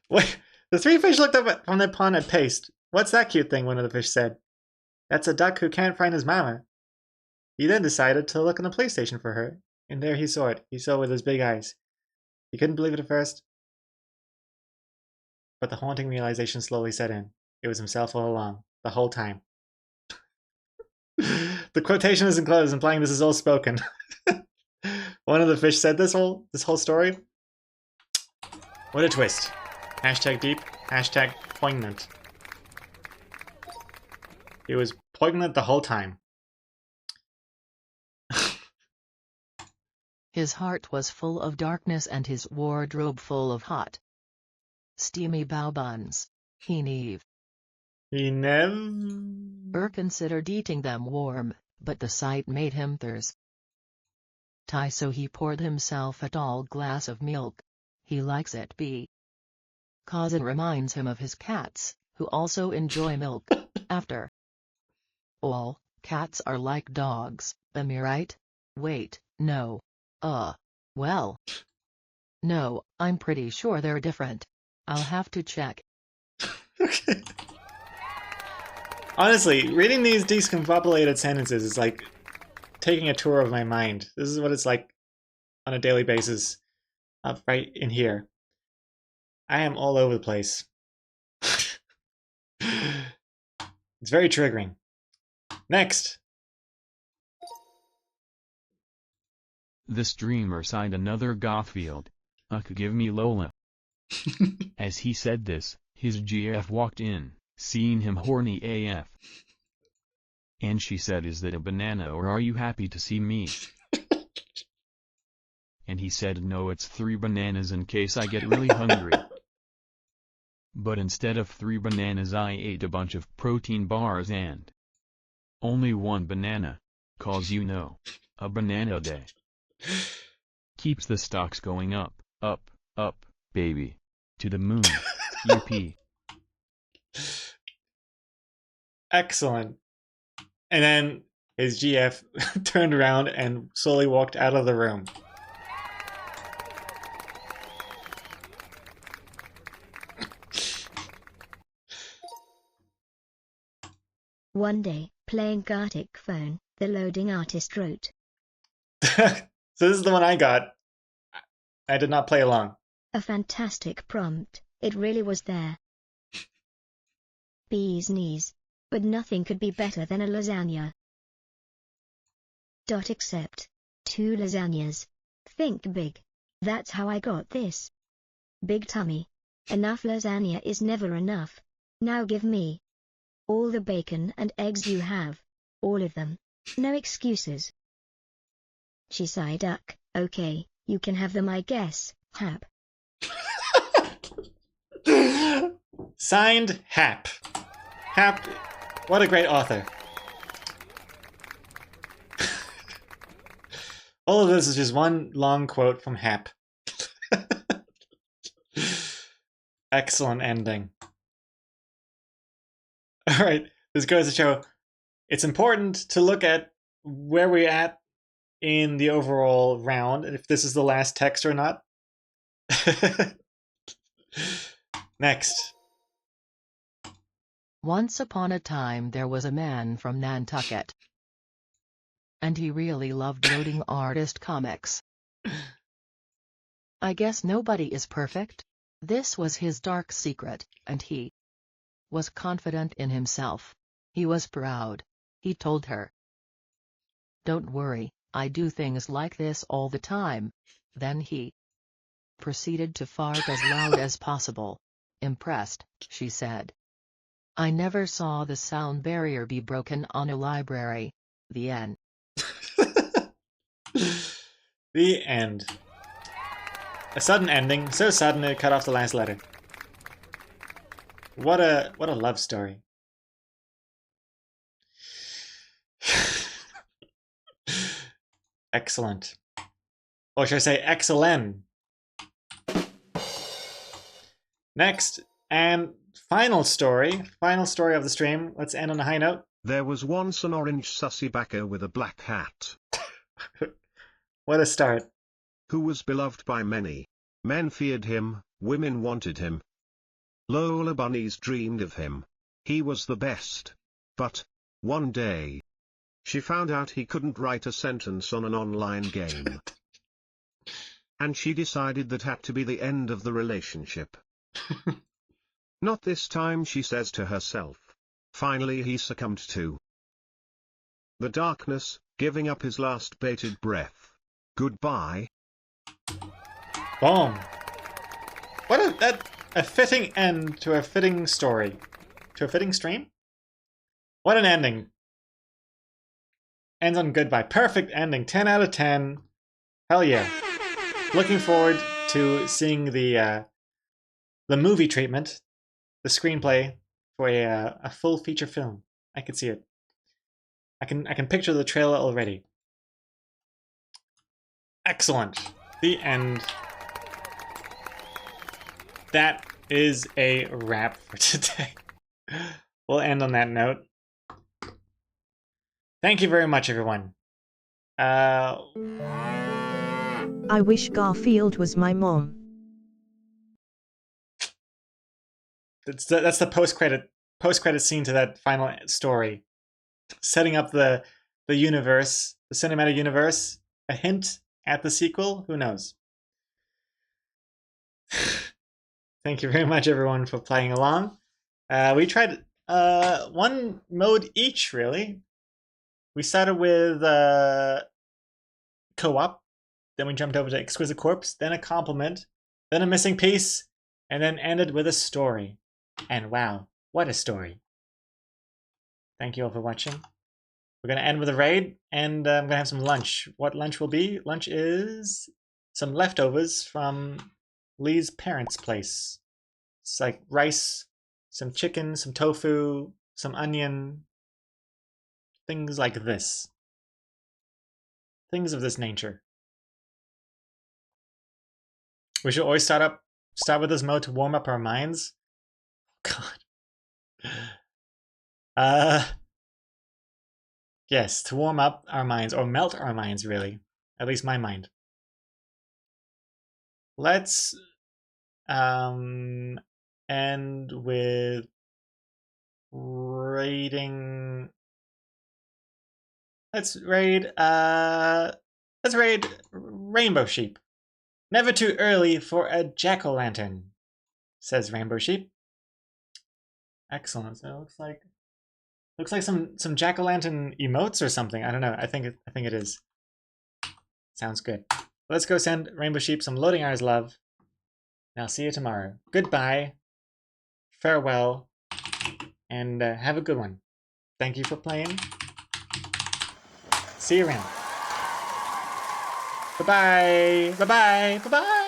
Wait, the three fish looked up from their pond at paste. What's that cute thing? One of the fish said. That's a duck who can't find his mama. He then decided to look in the police station for her, and there he saw it. He saw it with his big eyes. He couldn't believe it at first, but the haunting realization slowly set in. It was himself all along, the whole time. The quotation is enclosed, implying this is all spoken. One of the fish said this whole story. What a twist. Hashtag deep, hashtag poignant. It was poignant the whole time. His heart was full of darkness and his wardrobe full of hot, steamy bao buns. He never considered eating them warm, but the sight made him thirsty, so he poured himself a tall glass of milk. He likes it because it reminds him of his cats, who also enjoy milk. After all, cats are like dogs, am I right? Wait, no. Well. No, I'm pretty sure they're different. I'll have to check. Okay. Honestly, reading these discombobulated sentences is like taking a tour of my mind. This is what it's like on a daily basis, right in here. I am all over the place. It's very triggering. Next. The streamer signed another Gothfield. Give me Lola. As he said this, his GF walked in, seeing him horny AF. And she said, "Is that a banana or are you happy to see me?" And he said, "No, it's 3 bananas in case I get really hungry." But instead of 3 bananas I ate a bunch of protein bars and only 1 banana, 'cause you know, a banana a day keeps the stocks going up, up, up, baby. To the moon. Yippee. Excellent. And then his GF turned around and slowly walked out of the room. One day, playing Gartic phone, the loading artist wrote. So this is the one I got. I did not play along. A fantastic prompt, it really was there. Bee's knees. But nothing could be better than a lasagna. Accept. 2 lasagnas. Think big. That's how I got this. Big tummy. Enough lasagna is never enough. Now give me all the bacon and eggs you have. All of them. No excuses. She sighed. Okay, you can have them I guess, Hap. Signed, Hap. Hap, what a great author. All of this is just one long quote from Hap. Excellent ending. Alright, this goes to show it's important to look at where we're at in the overall round, and if this is the last text or not. Next. Once upon a time there was a man from Nantucket. And he really loved loading artist comics. I guess nobody is perfect. This was his dark secret, and he was confident in himself. He was proud. He told her, "Don't worry, I do things like this all the time." Then he proceeded to fart as loud as possible. Impressed, she said. I never saw the sound barrier be broken on a library. The end. The end. A sudden ending, so sudden it cut off the last letter. What a love story. Excellent. Or should I say excellent? Next, and final story of the stream. Let's end on a high note. There was once an orange sussy backer with a black hat, What a start. who was beloved by many. Men feared him, women wanted him. Lola bunnies dreamed of him. He was the best. But, one day, she found out he couldn't write a sentence on an online game. And she decided that had to be the end of the relationship. Not this time, she says to herself. Finally he succumbed to the darkness, giving up his last bated breath. Goodbye. Boom. What a fitting end to a fitting story. To a fitting stream? What an ending. Ends on goodbye. Perfect ending. 10 out of 10. Hell yeah. Looking forward to seeing the movie treatment, the screenplay for a full feature film. I can see it. I can picture the trailer already. Excellent. The end. That is a wrap for today. We'll end on that note. Thank you very much, everyone. I wish Garfield was my mom. That's the post-credit scene to that final story, setting up the universe, the cinematic universe. A hint at the sequel. Who knows? Thank you very much, everyone, for playing along. We tried one mode each, really. We started with co-op, then we jumped over to Exquisite Corpse, then a compliment, then a missing piece, and then ended with a story. And wow, what a story. Thank you all for watching. We're going to end with a raid, and I'm going to have some lunch. What lunch will be? Lunch is some leftovers from Lee's parents' place. It's like rice, some chicken, some tofu, some onion, things like this. Things of this nature. We should always start with this mode to warm up our minds. God. Yes, to warm up our minds, or melt our minds, really. At least my mind. Let's end with raiding. Let's raid Rainbow Sheep. Never too early for a jack-o'-lantern, says Rainbow Sheep. Excellent. So it looks like some jack-o'-lantern emotes or something. I don't know. I think it is. Sounds good. Let's go send Rainbow Sheep some loading hours love. And I'll see you tomorrow. Goodbye. Farewell. And have a good one. Thank you for playing. See you around. Bye-bye. Bye-bye. Bye-bye.